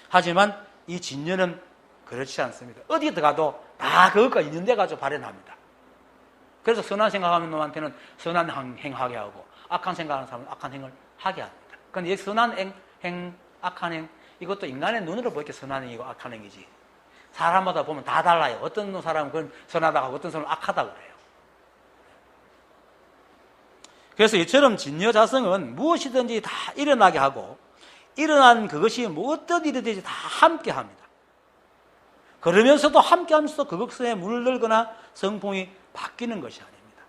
하지만 이 진여는 그렇지 않습니다. 어디 들어가도 다 그것과 있는 데 가지고 발현합니다. 그래서 선한 생각하는 놈한테는 선한 행하게 하고 악한 생각하는 사람은 악한 행을 하게 합니다. 그런데 이 선한 행, 악한 행, 이것도 인간의 눈으로 보이게 선한 행이고 악한 행이지. 사람마다 보면 다 달라요. 어떤 사람은 그건 선하다고 하고 어떤 사람은 악하다고 그래요. 그래서 이처럼 진여자성은 무엇이든지 다 일어나게 하고 일어난 그것이 어떤 일이 되지 다 함께 합니다. 그러면서도 함께 하면서도 그것에 물들거나 성품이 바뀌는 것이 아닙니다.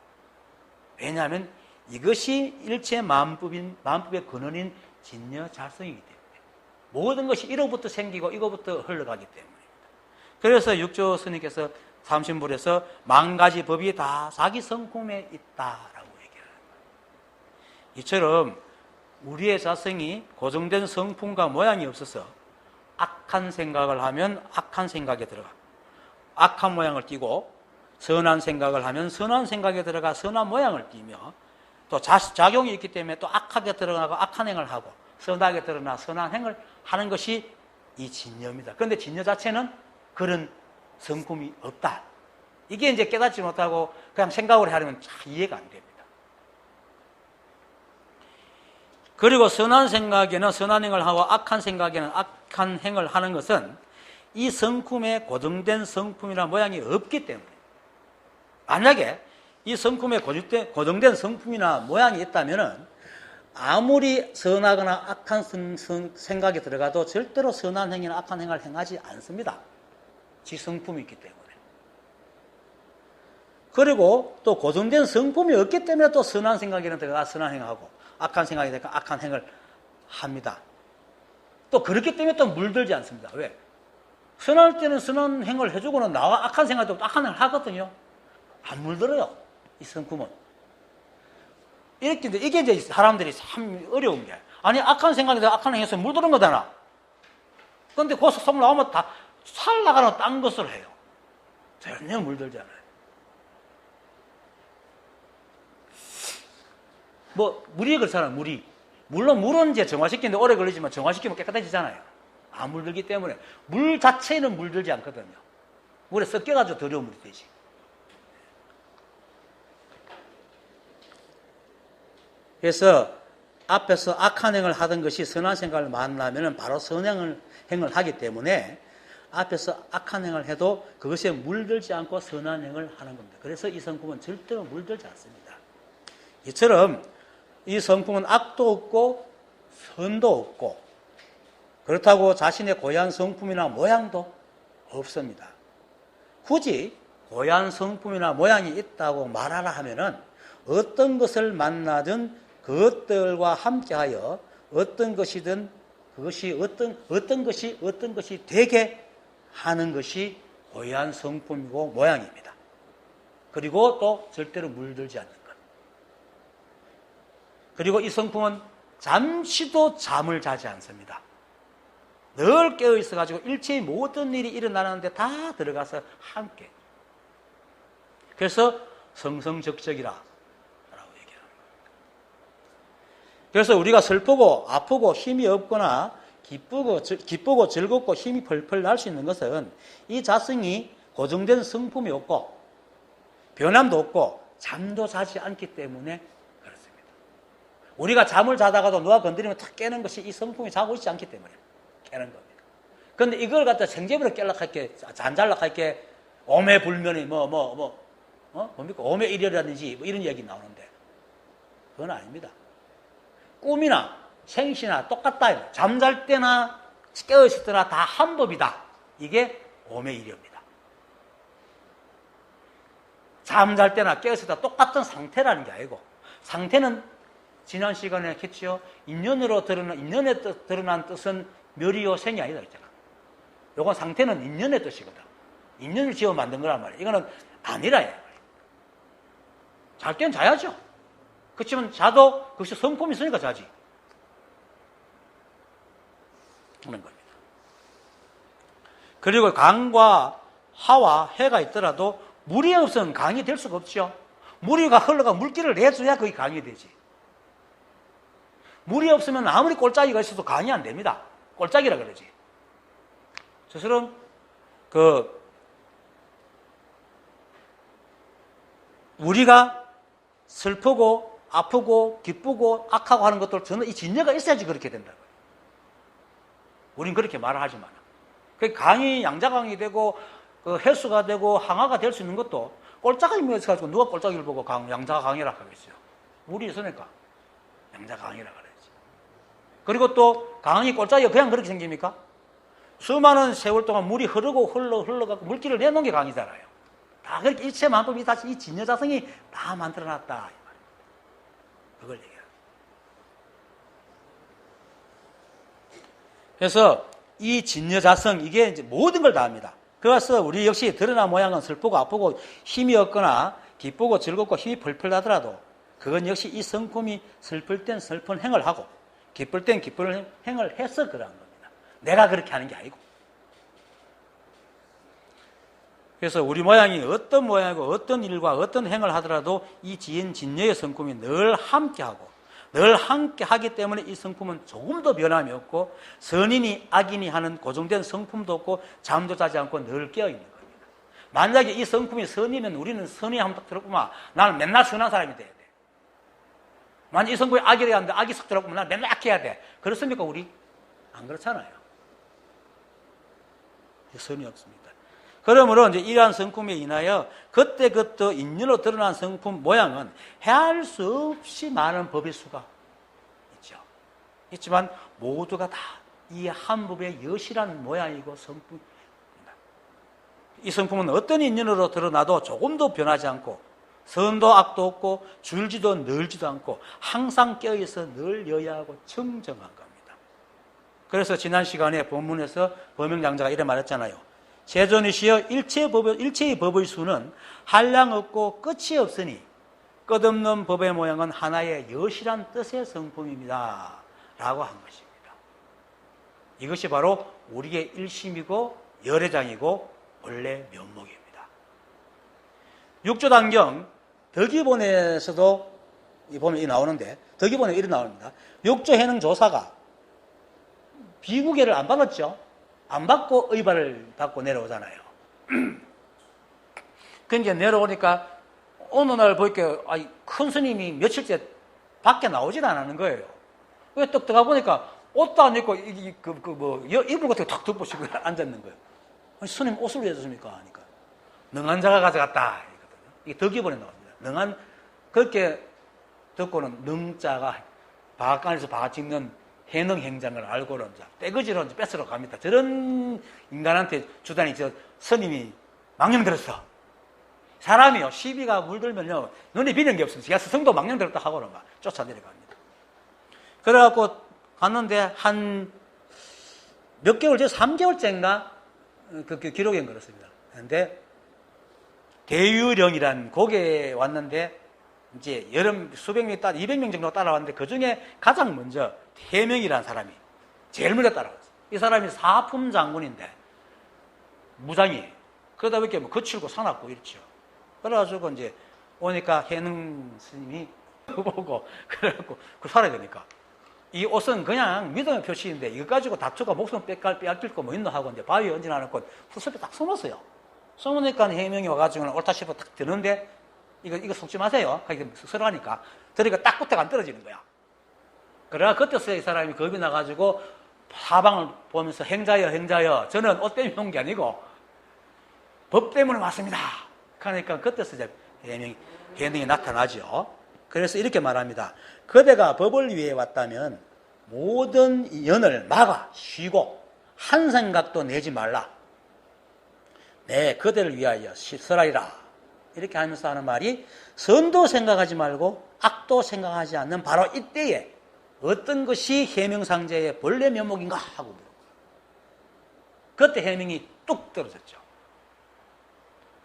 왜냐하면 이것이 일체 만법의 근원인 진여자성이기 때문에 모든 것이 이로부터 생기고 이거부터 흘러가기 때문입니다. 그래서 육조 스님께서 삼신불에서 만 가지 법이 다 자기 성품에 있다라고 얘기하는 거예요. 이처럼 우리의 자성이 고정된 성품과 모양이 없어서 악한 생각을 하면 악한 생각에 들어가 악한 모양을 띠고 선한 생각을 하면 선한 생각에 들어가 선한 모양을 띠며 또 작용이 있기 때문에 또 악하게 들어가고 악한 행을 하고 선하게 드러나 선한 행을 하는 것이 이 진여입니다. 그런데 진여 자체는 그런 성품이 없다. 이게 이제 깨닫지 못하고 그냥 생각으로 하려면 잘 이해가 안 됩니다. 그리고 선한 생각에는 선한 행을 하고 악한 생각에는 악한 행을 하는 것은 이 성품에 고정된 성품이나 모양이 없기 때문에 만약에 이 성품에 고정된 성품이나 모양이 있다면 아무리 선하거나 악한 생각이 들어가도 절대로 선한 행위나 악한 행을 행하지 않습니다. 지 성품이 있기 때문에. 그리고 또 고정된 성품이 없기 때문에 또 선한 생각에는 들어가 선한 행을 하고 악한 생각이 들어가 악한 행을 합니다. 또 그렇기 때문에 또 물들지 않습니다. 왜? 선할 때는 선한 행을 해주고는 나와 악한 생각이 들고 악한 행을 하거든요. 안 물들어요. 이 성품은. 이게 이제 사람들이 참 어려운 게. 아니, 악한 생각이 들고 악한 행에서 물드는 거잖아. 그런데 거기서 속 나오면 다 살나가는 딴 것을 해요. 전혀 물들지 않아요. 물이 그렇잖아요, 물이. 물론 물은 이제 정화시키는데 오래 걸리지만 정화시키면 깨끗해지잖아요. 안 물들기 때문에. 물 자체는 물들지 않거든요. 물에 섞여가지고 더러운 물이 되지. 그래서 앞에서 악한 행을 하던 것이 선한 생각을 만나면 바로 선한 행을 하기 때문에 앞에서 악한 행을 해도 그것에 물들지 않고 선한 행을 하는 겁니다. 그래서 이 성품은 절대로 물들지 않습니다. 이처럼 이 성품은 악도 없고 선도 없고 그렇다고 자신의 고유한 성품이나 모양도 없습니다. 굳이 고유한 성품이나 모양이 있다고 말하라 하면은 어떤 것을 만나든 그것들과 함께하여 어떤 것이든 그것이 어떤 것이 되게 하는 것이 고유한 성품이고 모양입니다. 그리고 또 절대로 물들지 않는 것. 그리고 이 성품은 잠시도 잠을 자지 않습니다. 늘 깨어 있어가지고 일체의 모든 일이 일어나는데 다 들어가서 함께. 그래서 성성적적이라 라고 얘기하는 겁니다. 그래서 우리가 슬프고 아프고 힘이 없거나 기쁘고 즐겁고 힘이 펄펄 날 수 있는 것은 이 자성이 고정된 성품이 없고 변함도 없고 잠도 자지 않기 때문에 그렇습니다. 우리가 잠을 자다가도 누가 건드리면 탁 깨는 것이 이 성품이 자고 있지 않기 때문에 깨는 겁니다. 그런데 이걸 갖다 생제비로 깰락할게, 잔잘락할게, 오매불면이 뭡니까? 오매일혈이라든지 뭐 이런 얘기 나오는데 그건 아닙니다. 꿈이나 생시나 똑같다. 잠잘 때나 깨어있을 때나 다 한 법이다. 이게 오매일혈입니다. 잠잘 때나 깨어있을 때 똑같은 상태라는 게 아니고, 상태는 지난 시간에 했지요. 인연에 드러난 뜻은 멸이요 생이 아니다 했잖아. 요건 상태는 인연의 뜻이거든. 인연을 지어 만든 거란 말이에요. 이거는 아니라. 잘 때는 자야죠. 그렇지만 자도 그것이 성품이 있으니까 자지. 하는 겁니다. 그리고 강과 하와 해가 있더라도 물이 없으면 강이 될 수가 없죠. 물이가 흘러가 물기를 내줘야 그게 강이 되지. 물이 없으면 아무리 꼴짜기가 있어도 강이 안 됩니다. 꼴짜기라 그러지. 저처럼 우리가 슬프고 아프고 기쁘고 악하고 하는 것들 저는 이 진여가 있어야지 그렇게 된다고요. 우린 그렇게 말을 하지만 강이 양자강이 되고 해수가 되고 항아가 될 수 있는 것도 꼴짜기가 있어가지고 누가 꼴짜기를 보고 양자가 강이라고 하겠어요. 물이 있으니까 양자가 강이라고 그러지. 그리고 또 강이 꼴짜기가 그냥 그렇게 생깁니까? 수많은 세월 동안 물이 흘러가고 물기를 내놓은 게 강이잖아요. 다 그렇게 일체 만법이 다 이 진여자성이 다 만들어놨다. 그걸 얘기해요. 그래서 이 진여자성, 이게 이제 모든 걸 다 합니다. 그래서 우리 역시 드러난 모양은 슬프고 아프고 힘이 없거나 기쁘고 즐겁고 힘이 펄펄 나더라도 그건 역시 이 성품이 슬플 땐 슬픈 행을 하고 기쁠 땐 기쁜 행을 해서 그러한 겁니다. 내가 그렇게 하는 게 아니고. 그래서 우리 모양이 어떤 모양이고 어떤 일과 어떤 행을 하더라도 이 지인 진여의 성품이 늘 함께하고 늘 함께하기 때문에 이 성품은 조금도 변함이 없고 선인이 악인이 하는 고정된 성품도 없고 잠도 자지 않고 늘 깨어있는 겁니다. 만약에 이 성품이 선이면 우리는 선이 한번 딱 들었구만 나는 맨날 선한 사람이 돼야 돼. 만약 이 성품이 악이라 하는데 악이 싹 들었구만 나는 맨날 악해야 돼. 그렇습니까 우리? 안 그렇잖아요. 선이 없습니다. 그러므로 이제 이러한 성품에 인하여 그때그때 인연으로 드러난 성품 모양은 헤아릴 수 없이 많은 법의 수가 있죠. 있지만 모두가 다 이 한 법의 여실한 모양이고 성품입니다. 이 성품은 어떤 인연으로 드러나도 조금도 변하지 않고 선도 악도 없고 줄지도 늘지도 않고 항상 깨어있어 늘 여야하고 청정한 겁니다. 그래서 지난 시간에 본문에서 범영장자가 이래 말했잖아요. 세존이시여 일체의 법의 수는 한량 없고 끝이 없으니 끝없는 법의 모양은 하나의 여실한 뜻의 성품입니다. 라고 한 것입니다. 이것이 바로 우리의 일심이고 열애장이고 원래 면목입니다. 육조단경 덕기본에서도 보면 이 나오는데 덕기본에 이렇게 나옵니다. 육조해능 조사가 비구계를 안 받았죠. 안 받고 의발을 받고 내려오잖아요. 그러니까 내려오니까 어느 날 보니까 큰 스님이 며칠째 밖에 나오질 않는 거예요. 왜 또 들어가 보니까 옷도 안 입고 이불 같은 거 탁 덮으시고 앉았는 거예요. 아니, 스님 옷을 왜 줬습니까? 하니까 능한 자가 가져갔다. 이게 덕기본에 나옵니다. 그렇게 듣고는 능자가 바깥에서 바 찍는 해능 행장을 알고는 떼거지로 뺏으러 갑니다. 저런 인간한테 주단이 스님이 망령 들었어. 사람이요, 시비가 물들면요, 눈에 비는 게 없습니다. 제가 스승도 망령 들었다 하고는 막 쫓아내려갑니다. 그래갖고 갔는데 한 몇 개월, 3개월째인가 그 기록엔 그렇습니다. 그런데 대유령이란 곡에 왔는데 이제 여름 수백 명이 200명 정도 따라왔는데 그 중에 가장 먼저 해명이라는 사람이 제일 먼저 따라왔어요. 이 사람이 사품 장군인데 무장이에요. 그러다 보니까 뭐 거칠고 사납고 이렇죠. 그래가지고 이제 오니까 해능 스님이 보고 그래갖고 그 살아야 되니까 이 옷은 그냥 믿음의 표시인데 이거 가지고 다투가 목숨 빼앗길 거 뭐 있나 하고 이제 바위에 얹어놔놓고 풀숲에 딱 숨었어요. 숨으니까 해명이 와가지고는 옳다 싶어 딱 드는데 이거 속지 마세요. 하기 서러하니까 들으니까 딱 붙어가 안 떨어지는 거야. 그러나 그때서야 이 사람이 겁이 나가지고 사방을 보면서 행자여 저는 옷 때문에 온 게 아니고 법 때문에 왔습니다. 그러니까 그때서 이제 해명이 나타나죠. 그래서 이렇게 말합니다. 그대가 법을 위해 왔다면 모든 연을 막아 쉬고 한 생각도 내지 말라. 네, 그대를 위하여 설하리라. 이렇게 하면서 하는 말이 선도 생각하지 말고 악도 생각하지 않는 바로 이때에 어떤 것이 해명상제의 본래 면목인가 하고 물어요. 그때 해명이 뚝 떨어졌죠.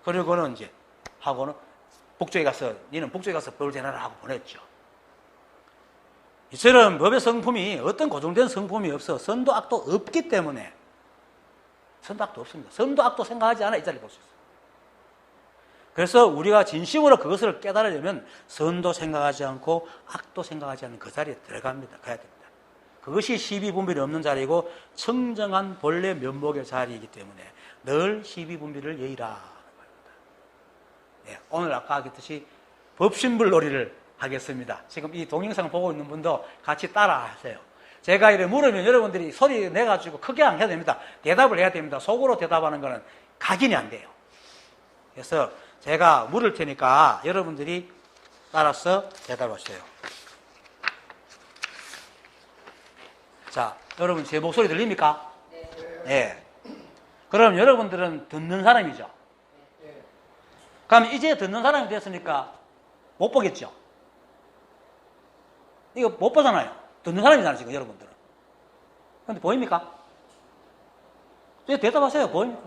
그리고는 이제 하고는 니는 북쪽에 가서 법을 전하라 하고 보냈죠. 이처럼 법의 성품이 어떤 고정된 성품이 없어 선도 악도 없기 때문에 선도 악도 없습니다. 선도 악도 생각하지 않아 이 자리를 볼 수 있어요. 그래서 우리가 진심으로 그것을 깨달으려면 선도 생각하지 않고 악도 생각하지 않는 그 자리에 가야 됩니다. 그것이 시비분별이 없는 자리이고 청정한 본래 면목의 자리이기 때문에 늘 시비분별을 예의라. 네, 오늘 아까 하겠듯이 법신불놀이를 하겠습니다. 지금 이 동영상 보고 있는 분도 같이 따라 하세요. 제가 이래 물으면 여러분들이 소리 내가지고 크게 안 해야 됩니다. 대답을 해야 됩니다. 속으로 대답하는 거는 각인이 안 돼요. 그래서 제가 물을 테니까 여러분들이 따라서 대답하세요. 자, 여러분 제 목소리 들립니까? 네. 그럼 여러분들은 듣는 사람이죠. 그럼 이제 듣는 사람이 됐으니까 못 보겠죠? 이거 못 보잖아요. 듣는 사람이잖아요, 지금 여러분들은. 근데 보입니까? 이제 대답하세요. 보입니까?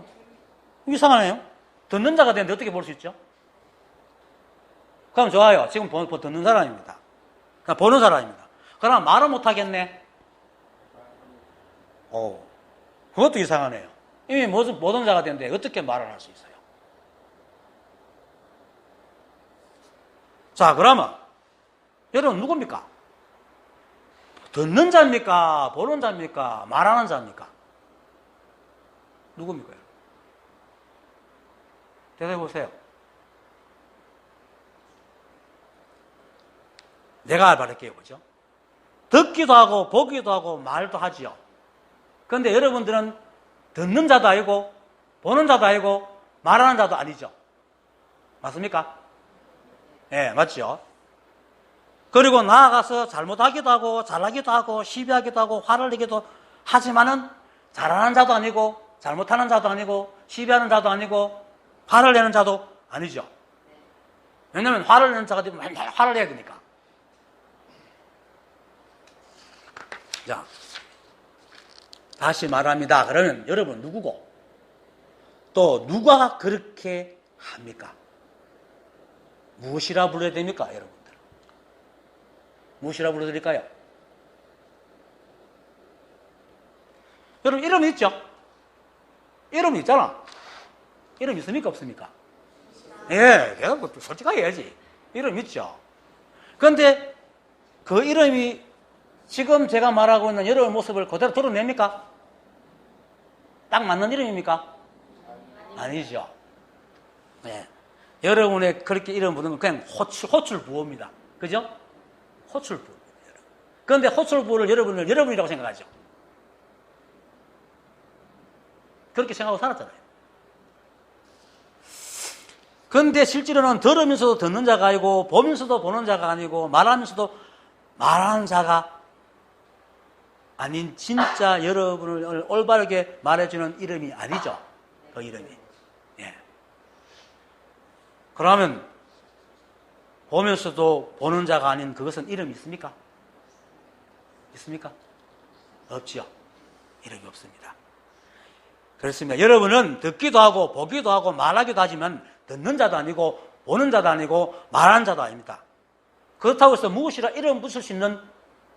이상하네요. 듣는 자가 되는데 어떻게 볼 수 있죠? 그럼 좋아요. 지금 듣는 사람입니다. 그럼 보는 사람입니다. 그럼 말은 못 하겠네? 그것도 이상하네요. 이미 모든 자가 되는데 어떻게 말을 할 수 있어요? 자, 그러면 여러분 누굽니까? 듣는 자입니까? 보는 자입니까? 말하는 자입니까? 누굽니까? 대답해 보세요. 내가 말할게요. 그죠? 듣기도 하고 보기도 하고 말도 하지요. 그런데 여러분들은 듣는 자도 아니고 보는 자도 아니고 말하는 자도 아니죠. 맞습니까? 네, 맞죠? 그리고 나아가서 잘못하기도 하고 잘하기도 하고 시비하기도 하고 화를 내기도 하지만은 잘하는 자도 아니고 잘못하는 자도 아니고 시비하는 자도 아니고 화를 내는 자도 아니죠. 왜냐하면 화를 내는 자가 되면 맨날 화를 내야 되니까. 자, 다시 말합니다. 그러면 여러분 누구고 또 누가 그렇게 합니까? 무엇이라 불러야 됩니까, 여러분들? 무엇이라 불러드릴까요? 여러분 이름 있죠? 이름 있잖아. 이름 있습니까, 없습니까? 예, 내가 솔직하게 해야지. 이름 있죠. 그런데 그 이름이 지금 제가 말하고 있는 여러분 모습을 그대로 드러냅니까? 딱 맞는 이름입니까? 아니죠. 네. 여러분의 그렇게 이름 부르는 건 그냥 호출부호입니다. 그죠? 호출부호입니다. 그런데 호출부호를 여러분을 여러분이라고 생각하죠. 그렇게 생각하고 살았잖아요. 그런데 실제로는 들으면서도 듣는 자가 아니고 보면서도 보는 자가 아니고 말하면서도 말하는 자가 아닌 진짜 여러분을 올바르게 말해주는 이름이 아니죠. 그 이름이. 예. 그러면 보면서도 보는 자가 아닌 그것은 이름이 있습니까? 있습니까? 없지요. 이름이 없습니다. 그렇습니다. 여러분은 듣기도 하고 보기도 하고 말하기도 하지만 듣는 자도 아니고 보는 자도 아니고 말하는 자도 아닙니다. 그렇다고 해서 무엇이라 이름 붙일 수 있는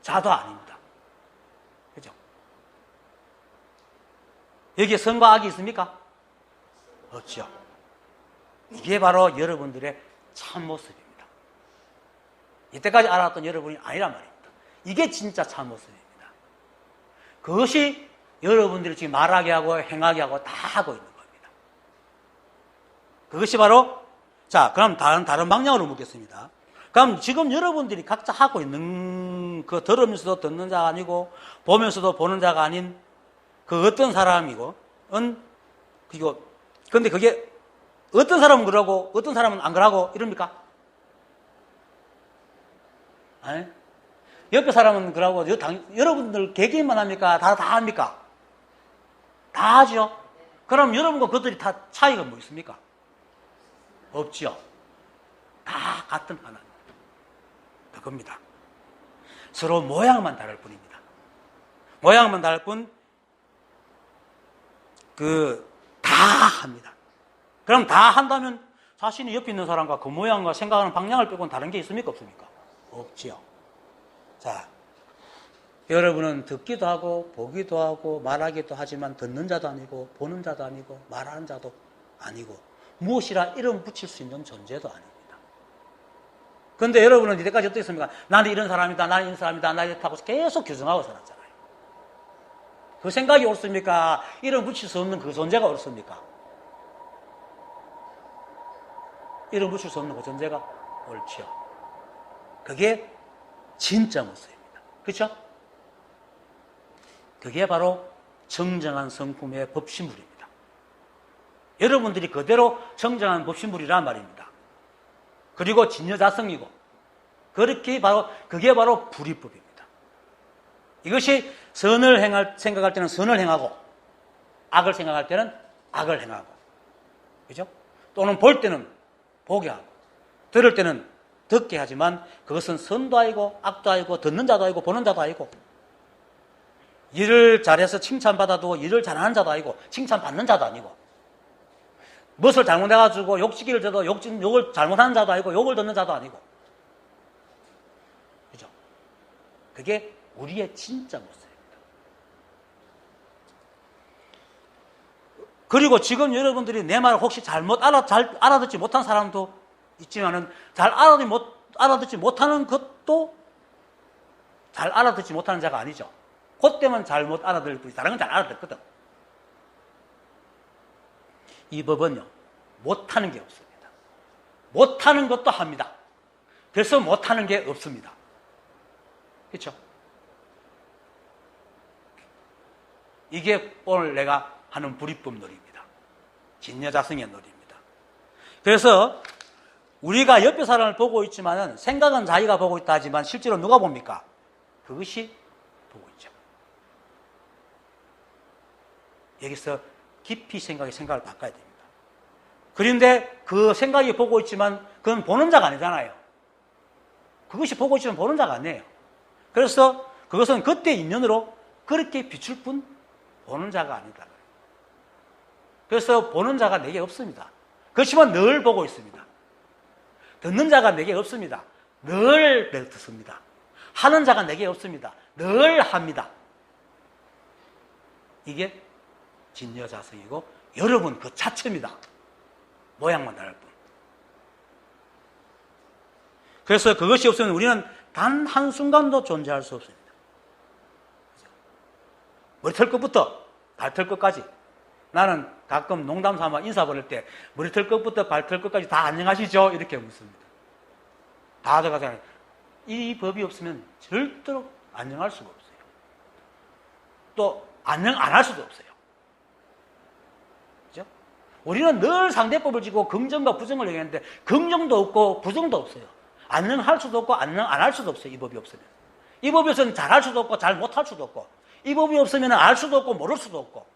자도 아닙니다. 그죠? 여기에 선과 악이 있습니까? 없죠. 이게 바로 여러분들의 참모습입니다. 이때까지 알았던 여러분이 아니란 말입니다. 이게 진짜 참모습입니다. 그것이 여러분들이 지금 말하게 하고 행하게 하고 다 하고 있는 겁니다. 그것이 바로, 자, 그럼 다른 방향으로 묻겠습니다. 그럼 지금 여러분들이 각자 하고 있는 그 들으면서도 듣는 자가 아니고 보면서도 보는 자가 아닌 그 어떤 사람이고, 그리고, 근데 그게 어떤 사람은 그러고 어떤 사람은 안 그러고 이럽니까? 아니? 옆에 사람은 그러고 여러분들 개개인만 합니까? 다 합니까? 다 하죠. 그럼 여러분과 그들이 다 차이가 뭐 있습니까? 없죠. 다 같은 하나님. 그겁니다. 서로 모양만 다를 뿐입니다. 모양만 다를 뿐, 다 합니다. 그럼 다 한다면 자신이 옆에 있는 사람과 그 모양과 생각하는 방향을 빼고는 다른 게 있습니까? 없습니까? 없지요. 자, 여러분은 듣기도 하고 보기도 하고 말하기도 하지만 듣는 자도 아니고 보는 자도 아니고 말하는 자도 아니고 무엇이라 이름 붙일 수 있는 존재도 아닙니다. 그런데 여러분은 이때까지 어떻게 했습니까? 나는 이런 사람이다, 나는 이런 사람이다, 나는 이렇다고 계속 규정하고 살았잖아요. 그 생각이 옳습니까? 이름 붙일 수 없는 그 존재가 옳습니까? 이름 붙일 수 없는 그 존재가 옳지요. 그게 진짜 모습입니다. 그렇죠? 그게 바로 정정한 성품의 법신물입니다. 여러분들이 그대로 정정한 법신물이란 말입니다. 그리고 진여자성이고 그게 바로 불이법입니다. 이것이 선을 생각할 때는 선을 행하고 악을 생각할 때는 악을 행하고, 그죠? 또는 볼 때는 보게 하고 들을 때는 듣게 하지만 그것은 선도 아니고 악도 아니고 듣는 자도 아니고 보는 자도 아니고 일을 잘해서 칭찬받아도 일을 잘하는 자도 아니고 칭찬받는 자도 아니고 무엇을 잘못해가지고 욕시기를 줘도 욕을 잘못하는 자도 아니고 욕을 듣는 자도 아니고, 그죠? 그게 우리의 진짜 모습입니다. 그리고 지금 여러분들이 내 말을 혹시 잘 알아듣지 못한 사람도 있지만은 잘 알아듣지 못하는 것도 잘 알아듣지 못하는 자가 아니죠. 그때만 잘못 알아들을 뿐이지 다른 건 잘 알아듣거든. 이 법은요, 못하는 게 없습니다. 못하는 것도 합니다. 그래서 못하는 게 없습니다. 그렇죠? 이게 오늘 내가 하는 불이법 놀이입니다. 진여자성의 놀이입니다. 그래서 우리가 옆에 사람을 보고 있지만은 생각은 자기가 보고 있다 하지만 실제로 누가 봅니까? 그것이 보고 있죠. 여기서 깊이 생각을 바꿔야 됩니다. 그런데 그 생각이 보고 있지만 그건 보는 자가 아니잖아요. 그것이 보고 있지만 보는 자가 아니에요. 그래서 그것은 그때 인연으로 그렇게 비출 뿐 보는 자가 아니다. 그래서 보는 자가 내게 없습니다. 그렇지만 늘 보고 있습니다. 듣는 자가 내게 없습니다. 늘 듣습니다. 하는 자가 내게 없습니다. 늘 합니다. 이게 진여자성이고 여러분 그 자체입니다. 모양만 다를 뿐. 그래서 그것이 없으면 우리는 단 한순간도 존재할 수 없습니다. 머리털 끝부터 발털 끝까지. 나는 가끔 농담 삼아 인사 보낼 때 머리털 끝부터 발털 끝까지 다 안녕하시죠? 이렇게 묻습니다. 다 들어가잖아요. 이 법이 없으면 절대로 안녕할 수가 없어요. 또 안녕 안 할 수도 없어요. 그죠? 우리는 늘 상대법을 지고 긍정과 부정을 얘기하는데 긍정도 없고 부정도 없어요. 안녕할 수도 없고 안녕 안 할 수도 없어요. 이 법이 없으면. 이 법이 없으면 잘할 수도 없고 잘 못할 수도 없고 이 법이 없으면 알 수도 없고 모를 수도 없고.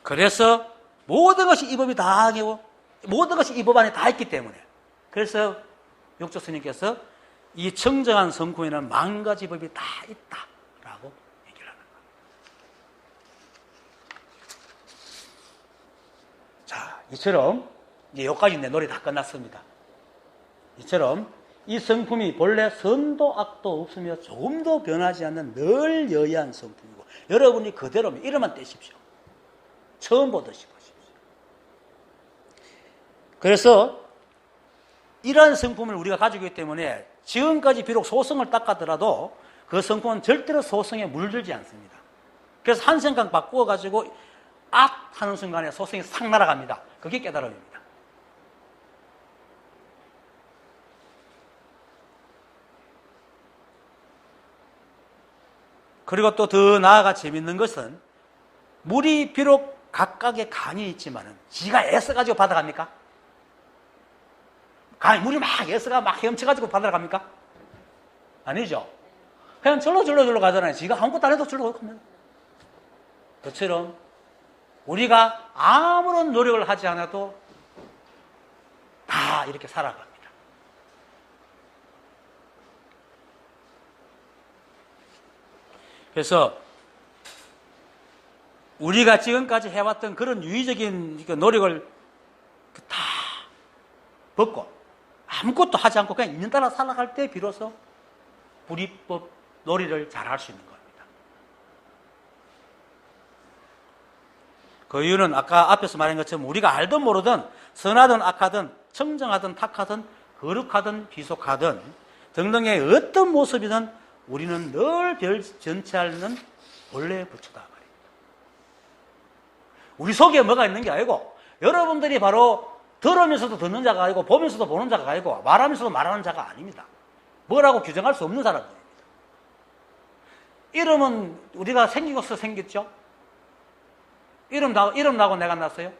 그래서 모든 것이 이 법이 다 하고 모든 것이 이 법 안에 다 있기 때문에 그래서 육조 스님께서 이 청정한 성품에는 만 가지 법이 다 있다라고 얘기를 하는 거예요. 자, 이처럼 이제 여기까지 내 노래 다 끝났습니다. 이처럼 이 성품이 본래 선도 악도 없으며 조금도 변하지 않는 늘 여의한 성품이고, 여러분이 그대로면 이름만 떼십시오. 처음 보듯이 보십시오. 그래서 이러한 성품을 우리가 가지고 있기 때문에 지금까지 비록 소성을 닦았더라도 그 성품은 절대로 소성에 물들지 않습니다. 그래서 한 생각 바꾸어가지고 악 하는 순간에 소성이 싹 날아갑니다. 그게 깨달음입니다. 그리고 또 더 나아가 재밌는 것은 물이 비록 각각의 간이 있지만은 지가 애써가지고 받아갑니까? 물이 막 애써가 막 헤엄쳐가지고 받아갑니까? 아니죠. 그냥 절로 가잖아요. 지가 아무것도 안 해도 절로 갑니다. 그처럼 우리가 아무런 노력을 하지 않아도 다 이렇게 살아갑니다. 그래서 우리가 지금까지 해왔던 그런 유의적인 노력을 다 벗고 아무것도 하지 않고 그냥 있는 따라 살아갈 때 비로소 불이법 놀이를 잘 할 수 있는 겁니다. 그 이유는 아까 앞에서 말한 것처럼 우리가 알든 모르든 선하든 악하든 청정하든 탁하든 거룩하든 비속하든 등등의 어떤 모습이든 우리는 늘 별 전체하는 본래 부처다 말입니다. 우리 속에 뭐가 있는 게 아니고 여러분들이 바로 들으면서도 듣는 자가 아니고 보면서도 보는 자가 아니고 말하면서도 말하는 자가 아닙니다. 뭐라고 규정할 수 없는 사람들입니다. 이름은 우리가 생기고서 생겼죠? 이름 나고 내가 났어요?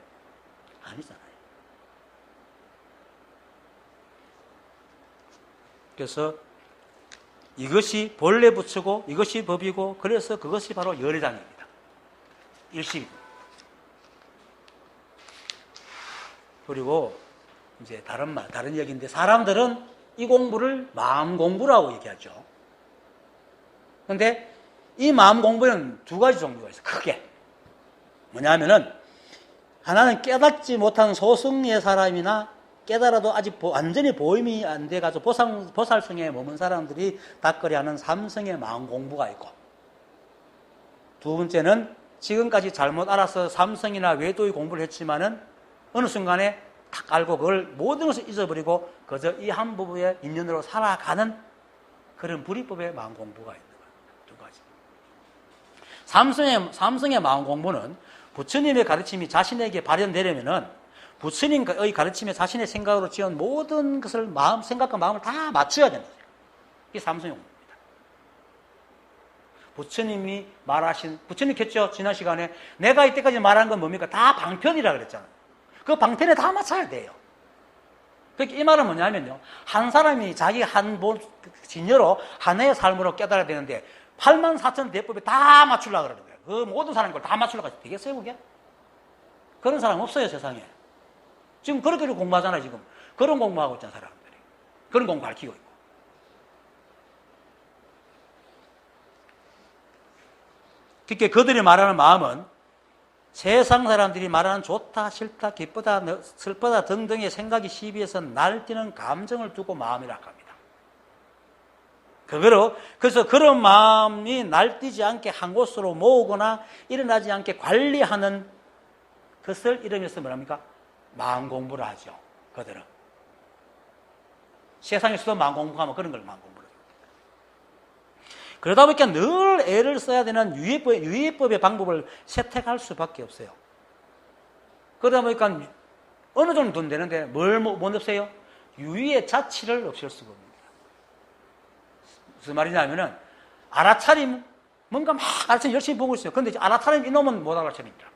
아니잖아요. 그래서 이것이 본래 부처고 이것이 법이고 그래서 그것이 바로 열애장입니다. 일심입니다. 그리고 이제 다른 얘기인데 사람들은 이 공부를 마음 공부라고 얘기하죠. 그런데 이 마음 공부에는 두 가지 종류가 있어요. 크게. 뭐냐면은 하나는 깨닫지 못한 소승의 사람이나 깨달아도 아직 완전히 보임이 안 돼가지고 보살성에 머문 사람들이 닦으려 하는 삼성의 마음 공부가 있고, 두 번째는 지금까지 잘못 알아서 삼성이나 외도의 공부를 했지만은 어느 순간에 탁 알고 그걸 모든 것을 잊어버리고 그저 이 한 부부의 인연으로 살아가는 그런 불이법의 마음 공부가 있는 거예요. 두 가지. 삼성의 마음 공부는 부처님의 가르침이 자신에게 발현되려면은 부처님의 가르침에 자신의 생각으로 지은 모든 것을 생각과 마음을 다 맞춰야 되는 거예요. 이게 삼성의 공부입니다. 부처님이 부처님께서 지난 시간에 내가 이때까지 말한 건 뭡니까? 다 방편이라 그랬잖아요. 그 방편에 다 맞춰야 돼요. 그러니까 이 말은 뭐냐면요. 한 사람이 자기 진여로 하나의 삶으로 깨달아야 되는데 84,000 대법에 다 맞추려고 그러는 거예요. 그 모든 사람이 그걸 다 맞추려고 되겠어요, 그게? 그런 사람 없어요, 세상에. 지금 그렇게 공부하잖아요, 지금. 그런 공부하고 있잖아, 사람들이. 그런 공부 가르치고 있고. 그렇게 그들이 말하는 마음은 세상 사람들이 말하는 좋다, 싫다, 기쁘다, 슬프다 등등의 생각이 시비해서 날뛰는 감정을 두고 마음이라고 합니다. 그래서 그런 마음이 날뛰지 않게 한 곳으로 모으거나 일어나지 않게 관리하는 것을 이름에서 뭐랍니까? 마음 공부를 하죠. 그들은. 세상에서도 마음 공부하면 그런 걸 마음 공부를 합니다. 그러다 보니까 늘 애를 써야 되는 유의법의 방법을 채택할 수밖에 없어요. 그러다 보니까 어느 정도 돈 되는데 못 없애요? 유의의 자취를 없앨 수가 없습니다. 무슨 말이냐면은 알아차림, 뭔가 막 알아차림 열심히 보고 있어요. 그런데 알아차림 이놈은 못 알아차립니다.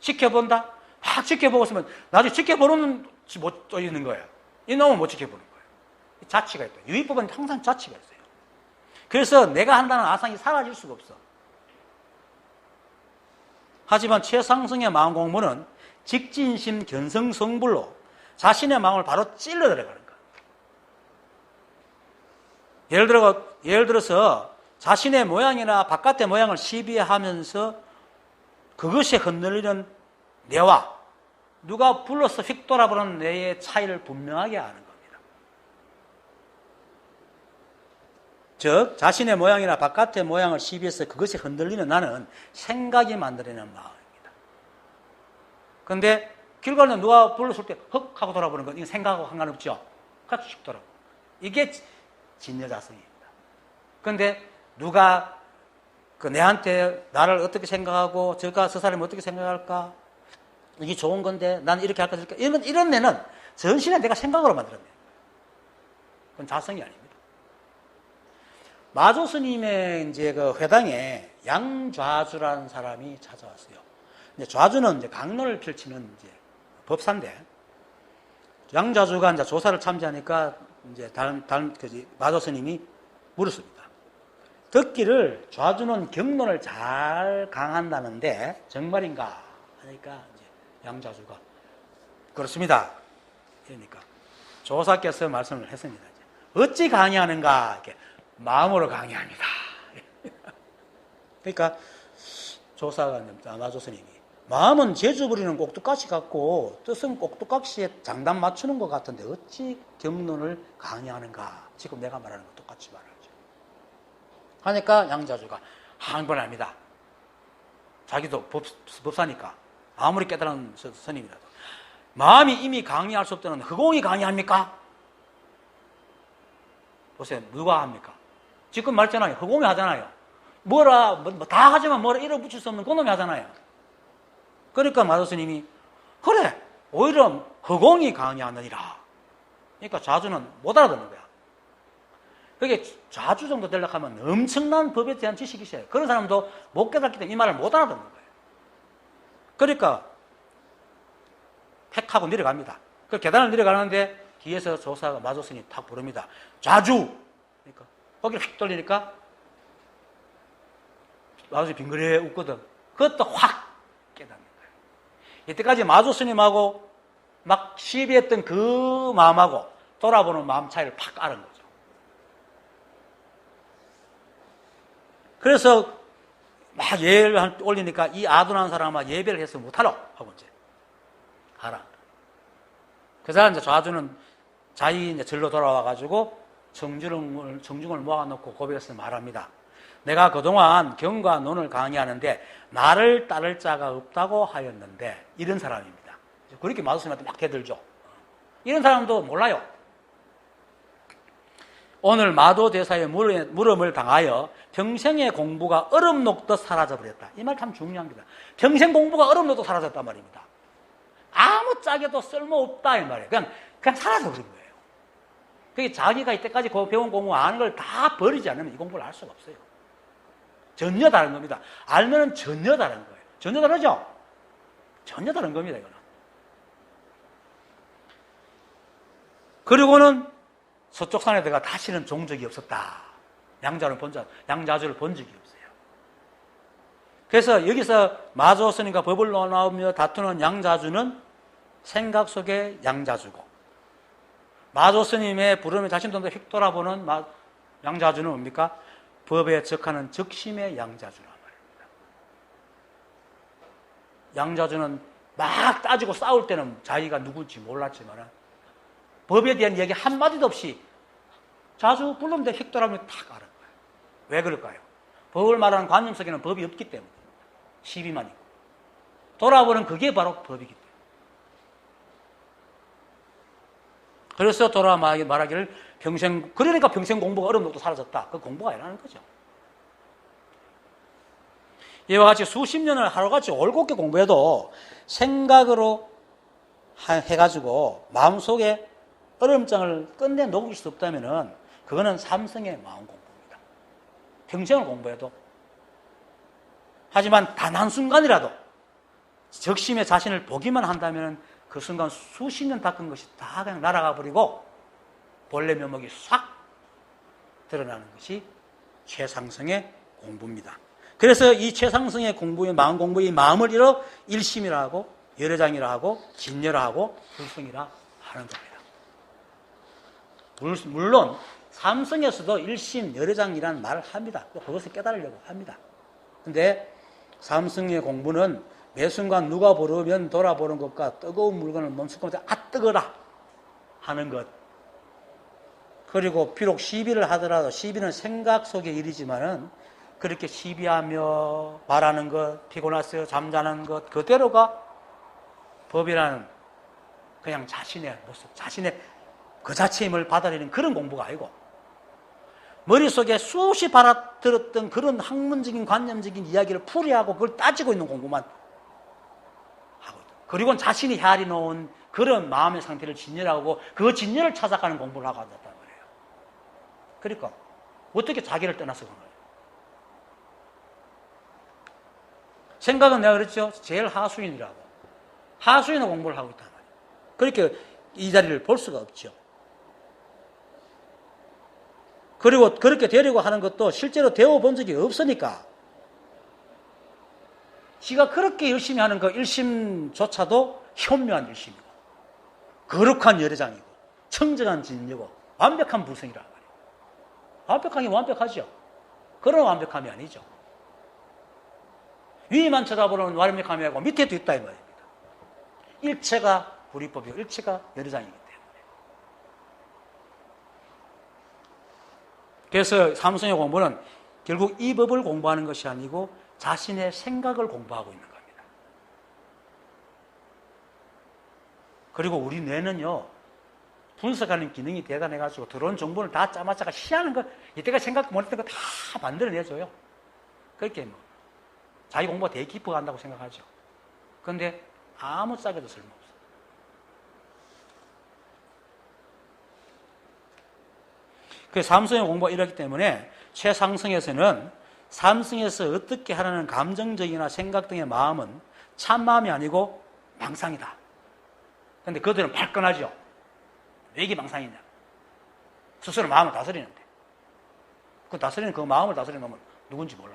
지켜본다? 막 지켜보고 있으면 나중에 지켜보는 못 있는 거예요. 이놈은 못 지켜보는 거예요. 자치가 있다. 유의법은 항상 자치가 있어요. 그래서 내가 한다는 아상이 사라질 수가 없어. 하지만 최상승의 마음 공부는 직진심 견성성불로 자신의 마음을 바로 찔러 들어가는 거야. 예를 들어서 자신의 모양이나 바깥의 모양을 시비하면서 그것이 흔들리는 뇌와 누가 불러서 휙 돌아보는 뇌의 차이를 분명하게 아는 겁니다. 즉 자신의 모양이나 바깥의 모양을 시비해서 그것이 흔들리는 나는 생각이 만들어내는 마음입니다. 그런데 결과는 누가 불렀을 때 헉 하고 돌아보는 건 이건 생각하고 상관없죠. 그렇게 휙 돌아보고. 이게 진여자성입니다. 그런데 누가 내한테 나를 어떻게 생각하고 저 사람이 어떻게 생각할까? 이게 좋은 건데 난 이렇게 할까 저렇게 이런 내는 전신에 내가 생각으로 만들었네. 그건 자성이 아닙니다. 마조 스님의 이제 그 회당에 양좌주라는 사람이 찾아왔어요. 이제 좌주는 이제 강론을 펼치는 이제 법사인데 양좌주가 이제 조사를 참지하니까 이제 마조 스님이 물었습니다. 듣기를 좌주는 경론을 잘 강한다는데 정말인가 하니까 이제 양좌주가 그렇습니다. 그러니까 조사께서 말씀을 했습니다. 어찌 강의하는가? 이렇게 마음으로 강의합니다. 그러니까 조사가 마조 스님이 마음은 재주 부리는 꼭두각시 같고 뜻은 꼭두각시에 장단 맞추는 것 같은데 어찌 경론을 강의하는가? 지금 내가 말하는 것 똑같이 말하죠. 하니까 양좌주가 항변합니다. 자기도 법사니까 아무리 깨달은 스님이라도 마음이 이미 강의할 수 없다는 허공이 강의합니까? 보세요. 누가 합니까? 지금 말했잖아요. 허공이 하잖아요. 뭐라 다 하지만 뭐라 이뤄붙일 수 없는 그놈이 하잖아요. 그러니까 마조 스님이 그래 오히려 허공이 강의하느니라. 그러니까 좌주는 못 알아듣는 거야. 그게 좌주 정도 되려고 하면 엄청난 법에 대한 지식이 있어요. 그런 사람도 못 깨닫기 때문에 이 말을 못 알아듣는 거예요. 그러니까 팩하고 내려갑니다. 그 계단을 내려가는데 뒤에서 조사가 마조 스님이 탁 부릅니다. 좌주! 그러니까 거기를 휙 돌리니까 마조 스님이 빙그레 웃거든. 그것도 확 깨닫는 거예요. 이때까지 마조 스님하고 막 시비했던 그 마음하고 돌아보는 마음 차이를 팍 알은 거죠. 그래서 막 예를 올리니까 이 아둔한 사람은 예배를 해서 못하러 하고 이제 하라. 그래서 이제 좌주는 자기 이제 절로 돌아와가지고 청중을 모아놓고 고백해서 말합니다. 내가 그동안 경과 논을 강의하는데 나를 따를 자가 없다고 하였는데 이런 사람입니다. 그렇게 마조 스님한테 막 대들죠. 이런 사람도 몰라요. 오늘 마도 대사의 물음을 당하여 평생의 공부가 얼음 녹듯 사라져버렸다. 이 말 참 중요합니다. 평생 공부가 얼음 녹듯 사라졌단 말입니다. 아무 짝에도 쓸모없다 이 말이에요. 그냥 사라져버린 거예요. 그게 자기가 이때까지 배운 공부 아는 걸 다 버리지 않으면 이 공부를 알 수가 없어요. 전혀 다른 겁니다. 알면은 전혀 다른 거예요. 전혀 다르죠? 전혀 다른 겁니다, 이거는. 그리고는 서쪽 산에 들어가 다시는 종 적이 없었다. 양자주를 본 적이 없어요. 그래서 여기서 마조 스님과 법을 논하며 다투는 양자주는 생각 속의 양자주고, 마조 스님의 부름에 자신도 휙 돌아보는 양자주는 뭡니까? 법에 적하는 적심의 양자주란 말입니다. 양자주는 막 따지고 싸울 때는 자기가 누굴지 몰랐지만 법에 대한 얘기 한마디도 없이 자주 불렀는데 휙 돌아보면 탁 알은 거예요. 왜 그럴까요? 법을 말하는 관념 속에는 법이 없기 때문입니다. 시비만 있고. 돌아보는 그게 바로 법이기 때문에. 그래서 돌아 말하기를 그러니까 평생 공부가 어려운 것도 사라졌다. 그 공부가 아니라는 거죠. 이와 같이 수십 년을 하루같이 올곧게 공부해도 생각으로 해가지고 마음속에 얼음장을 끝내 녹일 수 없다면은 그거는 삼성의 마음 공부입니다. 평생을 공부해도. 하지만 단 한순간이라도 적심의 자신을 보기만 한다면 그 순간 수십 년 닦은 것이 다 그냥 날아가 버리고 본래 면목이 싹 드러나는 것이 최상승의 공부입니다. 그래서 이 최상승의 공부의 마음 공부의 마음을 잃어 일심이라 하고 열애장이라 하고 진여라 하고 불성이라 하는 겁니다. 물론 삼성에서도 일심 열의장이라는 말을 합니다. 그것을 깨달으려고 합니다. 근데 삼성의 공부는 매 순간 누가 부르면 돌아보는 것과 뜨거운 물건을 멈추고 뜨거라 하는 것. 그리고 비록 시비를 하더라도 시비는 생각 속의 일이지만은 그렇게 시비하며 말하는 것, 피곤하세요, 잠자는 것, 그대로가 법이라는 그냥 자신의 모습, 자신의 그 자체의 힘을 받아들이는 그런 공부가 아니고 머릿속에 수없이 받아들었던 그런 학문적인 관념적인 이야기를 풀이하고 그걸 따지고 있는 공부만 하고 있다. 그리고 자신이 헤아리 놓은 그런 마음의 상태를 진열하고 그 진열을 찾아가는 공부를 하고 있단 말이에요. 그러니까 어떻게 자기를 떠나서 그런 거예요. 생각은 내가 그랬죠. 제일 하수인이라고. 하수인의 공부를 하고 있단 말이에요. 그렇게 이 자리를 볼 수가 없죠. 그리고 그렇게 되려고 하는 것도 실제로 되어본 적이 없으니까 지가 그렇게 열심히 하는 그 일심조차도 현묘한 일심이고 거룩한 열애장이고 청정한 진리고 완벽한 불성이란 말이에요. 완벽하긴 완벽하죠. 그런 완벽함이 아니죠. 위에만 쳐다보는 완벽함이 아니고 밑에도 있다 이 말입니다. 일체가 불이법이고 일체가 열애장이기 때문에. 그래서 삼성의 공부는 결국 이 법을 공부하는 것이 아니고 자신의 생각을 공부하고 있는 겁니다. 그리고 우리 뇌는요, 분석하는 기능이 대단해가지고 들어온 정보를 다 짜맞자가 희한한 거, 이때가 생각 못했던 거 다 만들어내줘요. 그렇게 뭐, 자기 공부가 되게 깊어간다고 생각하죠. 그런데 아무 짝에도 쓸모없어요. 그 삼성의 공부가 이렇기 때문에 최상승에서는 삼승에서 어떻게 하라는 감정적이나 생각 등의 마음은 참마음이 아니고 망상이다. 그런데 그들은 발끈하죠. 왜 이게 망상이냐? 스스로 마음을 다스리는데. 그 다스리는 그 마음을 다스리는 놈은 누군지 몰라.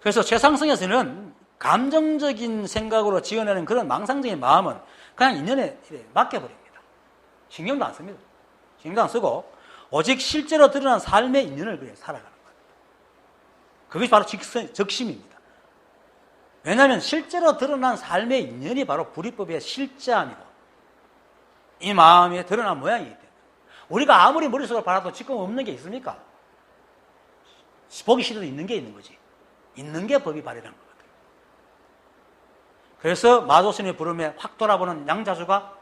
그래서 최상승에서는 감정적인 생각으로 지어내는 그런 망상적인 마음은 그냥 인연에 맡겨버립니다. 신경도 안 씁니다. 신경도 안 쓰고 오직 실제로 드러난 삶의 인연을 그냥 살아가는 거예요. 그것이 바로 적심입니다. 왜냐하면 실제로 드러난 삶의 인연이 바로 불이법의 실제함이고 이 마음에 드러난 모양이기 때문에 우리가 아무리 머릿속으로 봐도 지금 없는 게 있습니까? 보기 싫어도 있는 게 있는 거지. 있는 게 법이 발휘하는 거거든요. 그래서 마조스님의 부름에 확 돌아보는 양자주가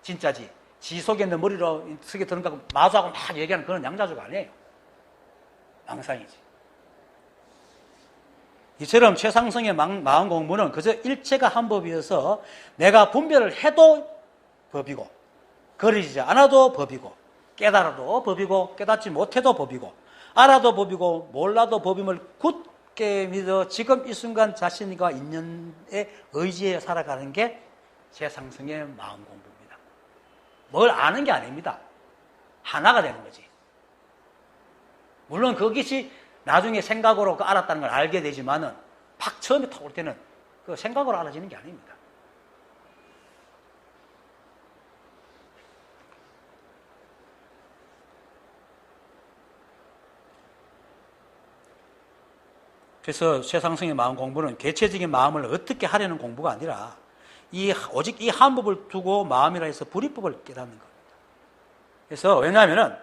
진짜지. 지 속에 있는 머리로 속에 들어가고 마주하고 막 얘기하는 그런 양자주가 아니에요. 망상이지. 이처럼 최상승의 마음 공부는 그저 일체가 한 법이어서 내가 분별을 해도 법이고 거리지 않아도 법이고 깨달아도 법이고 깨닫지 못해도 법이고 알아도 법이고 몰라도 법임을 굳게 믿어 지금 이 순간 자신과 인연의 의지에 살아가는 게 최상승의 마음 공부입니다. 뭘 아는 게 아닙니다. 하나가 되는 거지. 물론 그것이 나중에 생각으로 알았다는 걸 알게 되지만은 팍 처음에 탁 올 때는 그 생각으로 알아지는 게 아닙니다. 그래서 최상승의 마음 공부는 개체적인 마음을 어떻게 하려는 공부가 아니라 오직 이 한 법을 두고 마음이라 해서 불이법을 깨닫는 겁니다. 그래서 왜냐하면은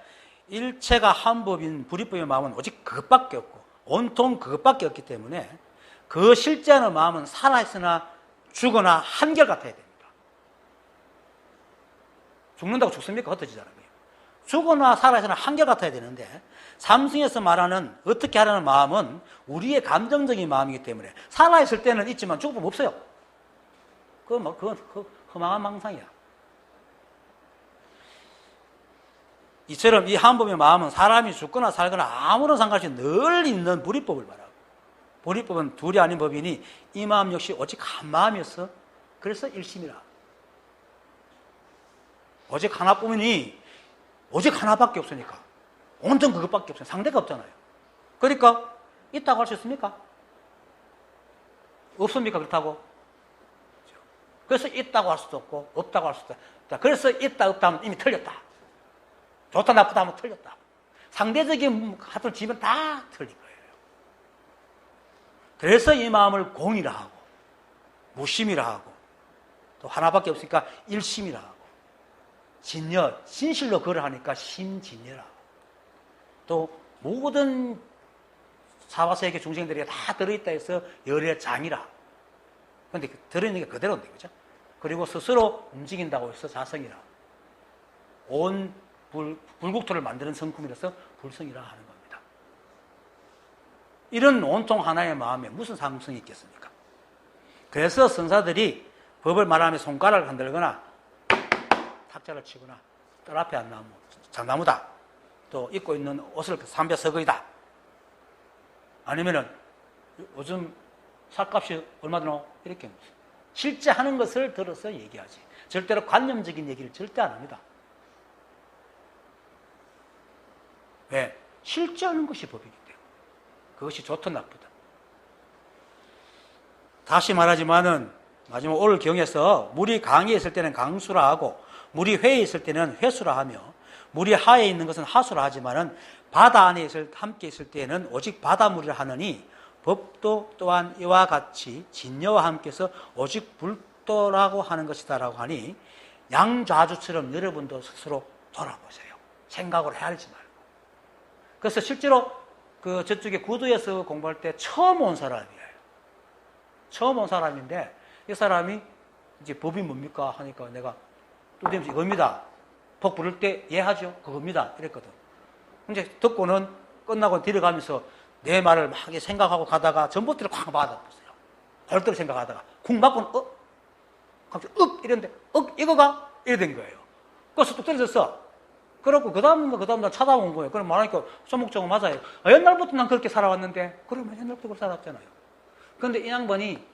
일체가 한 법인 불이법의 마음은 오직 그것밖에 없고 온통 그것밖에 없기 때문에 그 실제하는 마음은 살아있으나 죽거나 한결같아야 됩니다. 죽는다고 죽습니까? 흩어지잖아요. 죽거나 살아있으나 한결같아야 되는데 삼승에서 말하는 어떻게 하라는 마음은 우리의 감정적인 마음이기 때문에 살아있을 때는 있지만 죽으면 없어요. 그건 허망한 망상이야. 이처럼 이 한 법의 마음은 사람이 죽거나 살거나 아무런 상관없이 늘 있는 불이법을 말하고 불이법은 둘이 아닌 법이니 이 마음 역시 오직 한 마음이었어. 그래서 일심이라. 오직 하나뿐이니 오직 하나밖에 없으니까 온통 그것밖에 없어요. 상대가 없잖아요. 그러니까 있다고 할 수 있습니까? 없습니까? 그렇다고? 그래서 있다고 할 수도 없고 없다고 할 수도 없다. 그래서 있다 없다 하면 이미 틀렸다. 좋다 나쁘다 하면 틀렸다. 상대적인 합을 지면 다 틀린 거예요. 그래서 이 마음을 공이라 하고 무심이라 하고 또 하나밖에 없으니까 일심이라 하고 진여, 진실로 그걸 하니까 심진여라 하고 또 모든 사바세계 중생들이 다 들어있다 해서 열애장이라 하고 그런데 들어있는 게 그대로인데 그죠? 그리고 스스로 움직인다고 해서 자성이라 온 불국토를 만드는 성품이라서 불성이라 하는 겁니다. 이런 온통 하나의 마음에 무슨 상승이 있겠습니까? 그래서 선사들이 법을 말하며 손가락을 흔들거나 탁자를 치거나 뜰 앞에 안 나무, 장나무다. 또 입고 있는 옷을 삼벼서거이다. 아니면은 요즘 살값이 얼마 드노? 이렇게 실제 하는 것을 들어서 얘기하지. 절대로 관념적인 얘기를 절대 안 합니다. 왜? 실제 하는 것이 법이기 때문에. 그것이 좋든 나쁘든. 다시 말하지만은 마지막 오늘 경에서 물이 강에 있을 때는 강수라 하고 물이 회에 있을 때는 회수라 하며 물이 하에 있는 것은 하수라 하지만은 바다 안에 함께 있을 때에는 오직 바다물이라 하느니 법도 또한 이와 같이 진여와 함께서 오직 불도라고 하는 것이다라고 하니 양좌주처럼 여러분도 스스로 돌아보세요. 생각을 헤아리지 말고. 그래서 실제로 그 저쪽에 구도에서 공부할 때 처음 온 사람이에요. 처음 온 사람인데 이 사람이 이제 법이 뭡니까 하니까 내가 뚜대면서 이겁니다. 복 부를 때 예하죠. 그겁니다. 이랬거든. 이제 듣고는 끝나고 들어가면서 내 말을 막 생각하고 가다가 전봇대를 쾅 맞아봤어요. 벌떡 생각하다가 쿵 맞고는 갑자기 이랬는데 이거가 이래 된 거예요. 그래서 뚝 떨어졌어. 그렇고 그 다음 날 찾아온 거예요. 그럼 말하니까 소목적으로 맞아요. 옛날부터 난 그렇게 살아왔는데 그러면 옛날부터 그렇게 살았잖아요. 그런데 이 양반이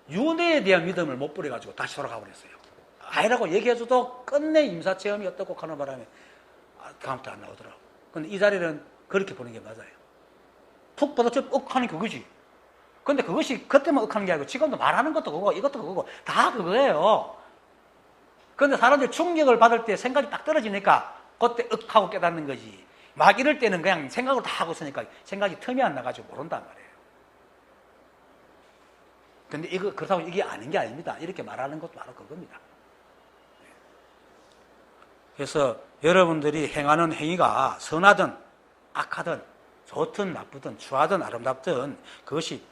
윤회에 대한 믿음을 못 버려가지고 다시 돌아가 버렸어요. 아니라고 얘기해줘도 끝내 임사체험이 어떻고 하는 바람에 다음부터 안 나오더라고. 근데 이 자리는 그렇게 보는 게 맞아요. 푹 받아쳐 억하는 게 그거지. 근데 그것이 그때만 억하는 게 아니고 지금도 말하는 것도 그거고 이것도 그거고 다 그거예요. 근데 사람들이 충격을 받을 때 생각이 딱 떨어지니까 그때 억하고 깨닫는 거지. 막 이럴 때는 그냥 생각을 다 하고 있으니까 생각이 틈이 안 나가지고 모른단 말이에요. 근데 그렇다고 이게 아닌 게 아닙니다. 이렇게 말하는 것도 바로 그겁니다. 그래서 여러분들이 행하는 행위가 선하든 악하든 좋든 나쁘든 추하든 아름답든 그것이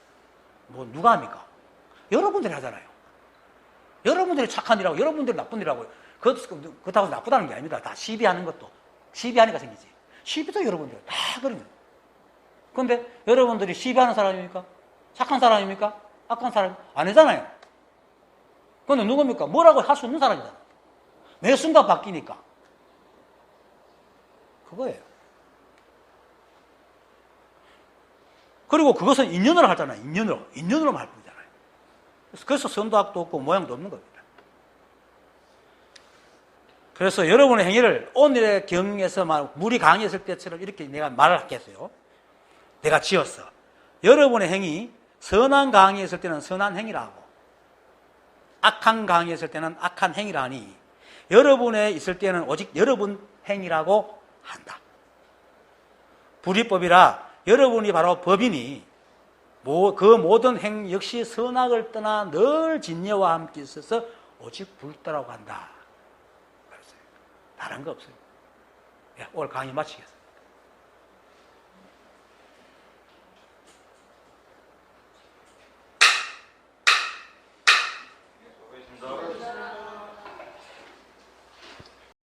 뭐 누가 합니까? 여러분들이 하잖아요. 여러분들이 착한 일하고 여러분들이 나쁜 일하고 그렇다고 나쁘다는 게 아닙니다. 다 시비하는 것도 시비하니까 생기지. 시비도 여러분들 다 그러면. 그런데 여러분들이 시비하는 사람입니까? 착한 사람입니까? 악한 사람 아니잖아요. 그런데 누굽니까? 뭐라고 할 수 없는 사람이잖아. 매 순간 바뀌니까. 그거예요. 그리고 그것은 인연으로 하잖아요. 인연으로만 할 뿐이잖아요. 그래서 선도학도 없고 모양도 없는 겁니다. 그래서 여러분의 행위를 오늘의 경에서 물이 강했을 때처럼 이렇게 내가 말을 하겠어요. 내가 지었어. 여러분의 행위, 선한 강에 있을 때는 선한 행위라고 악한 강에 있을 때는 악한 행위라니 여러분에 있을 때는 오직 여러분 행위라고 한다. 불이법이라 여러분이 바로 법이니 그 모든 행 역시 선악을 떠나 늘 진여와 함께 있어서 오직 불도라고 한다. 그랬어요. 다른 거 없어요. 오늘 강의 마치겠습니다.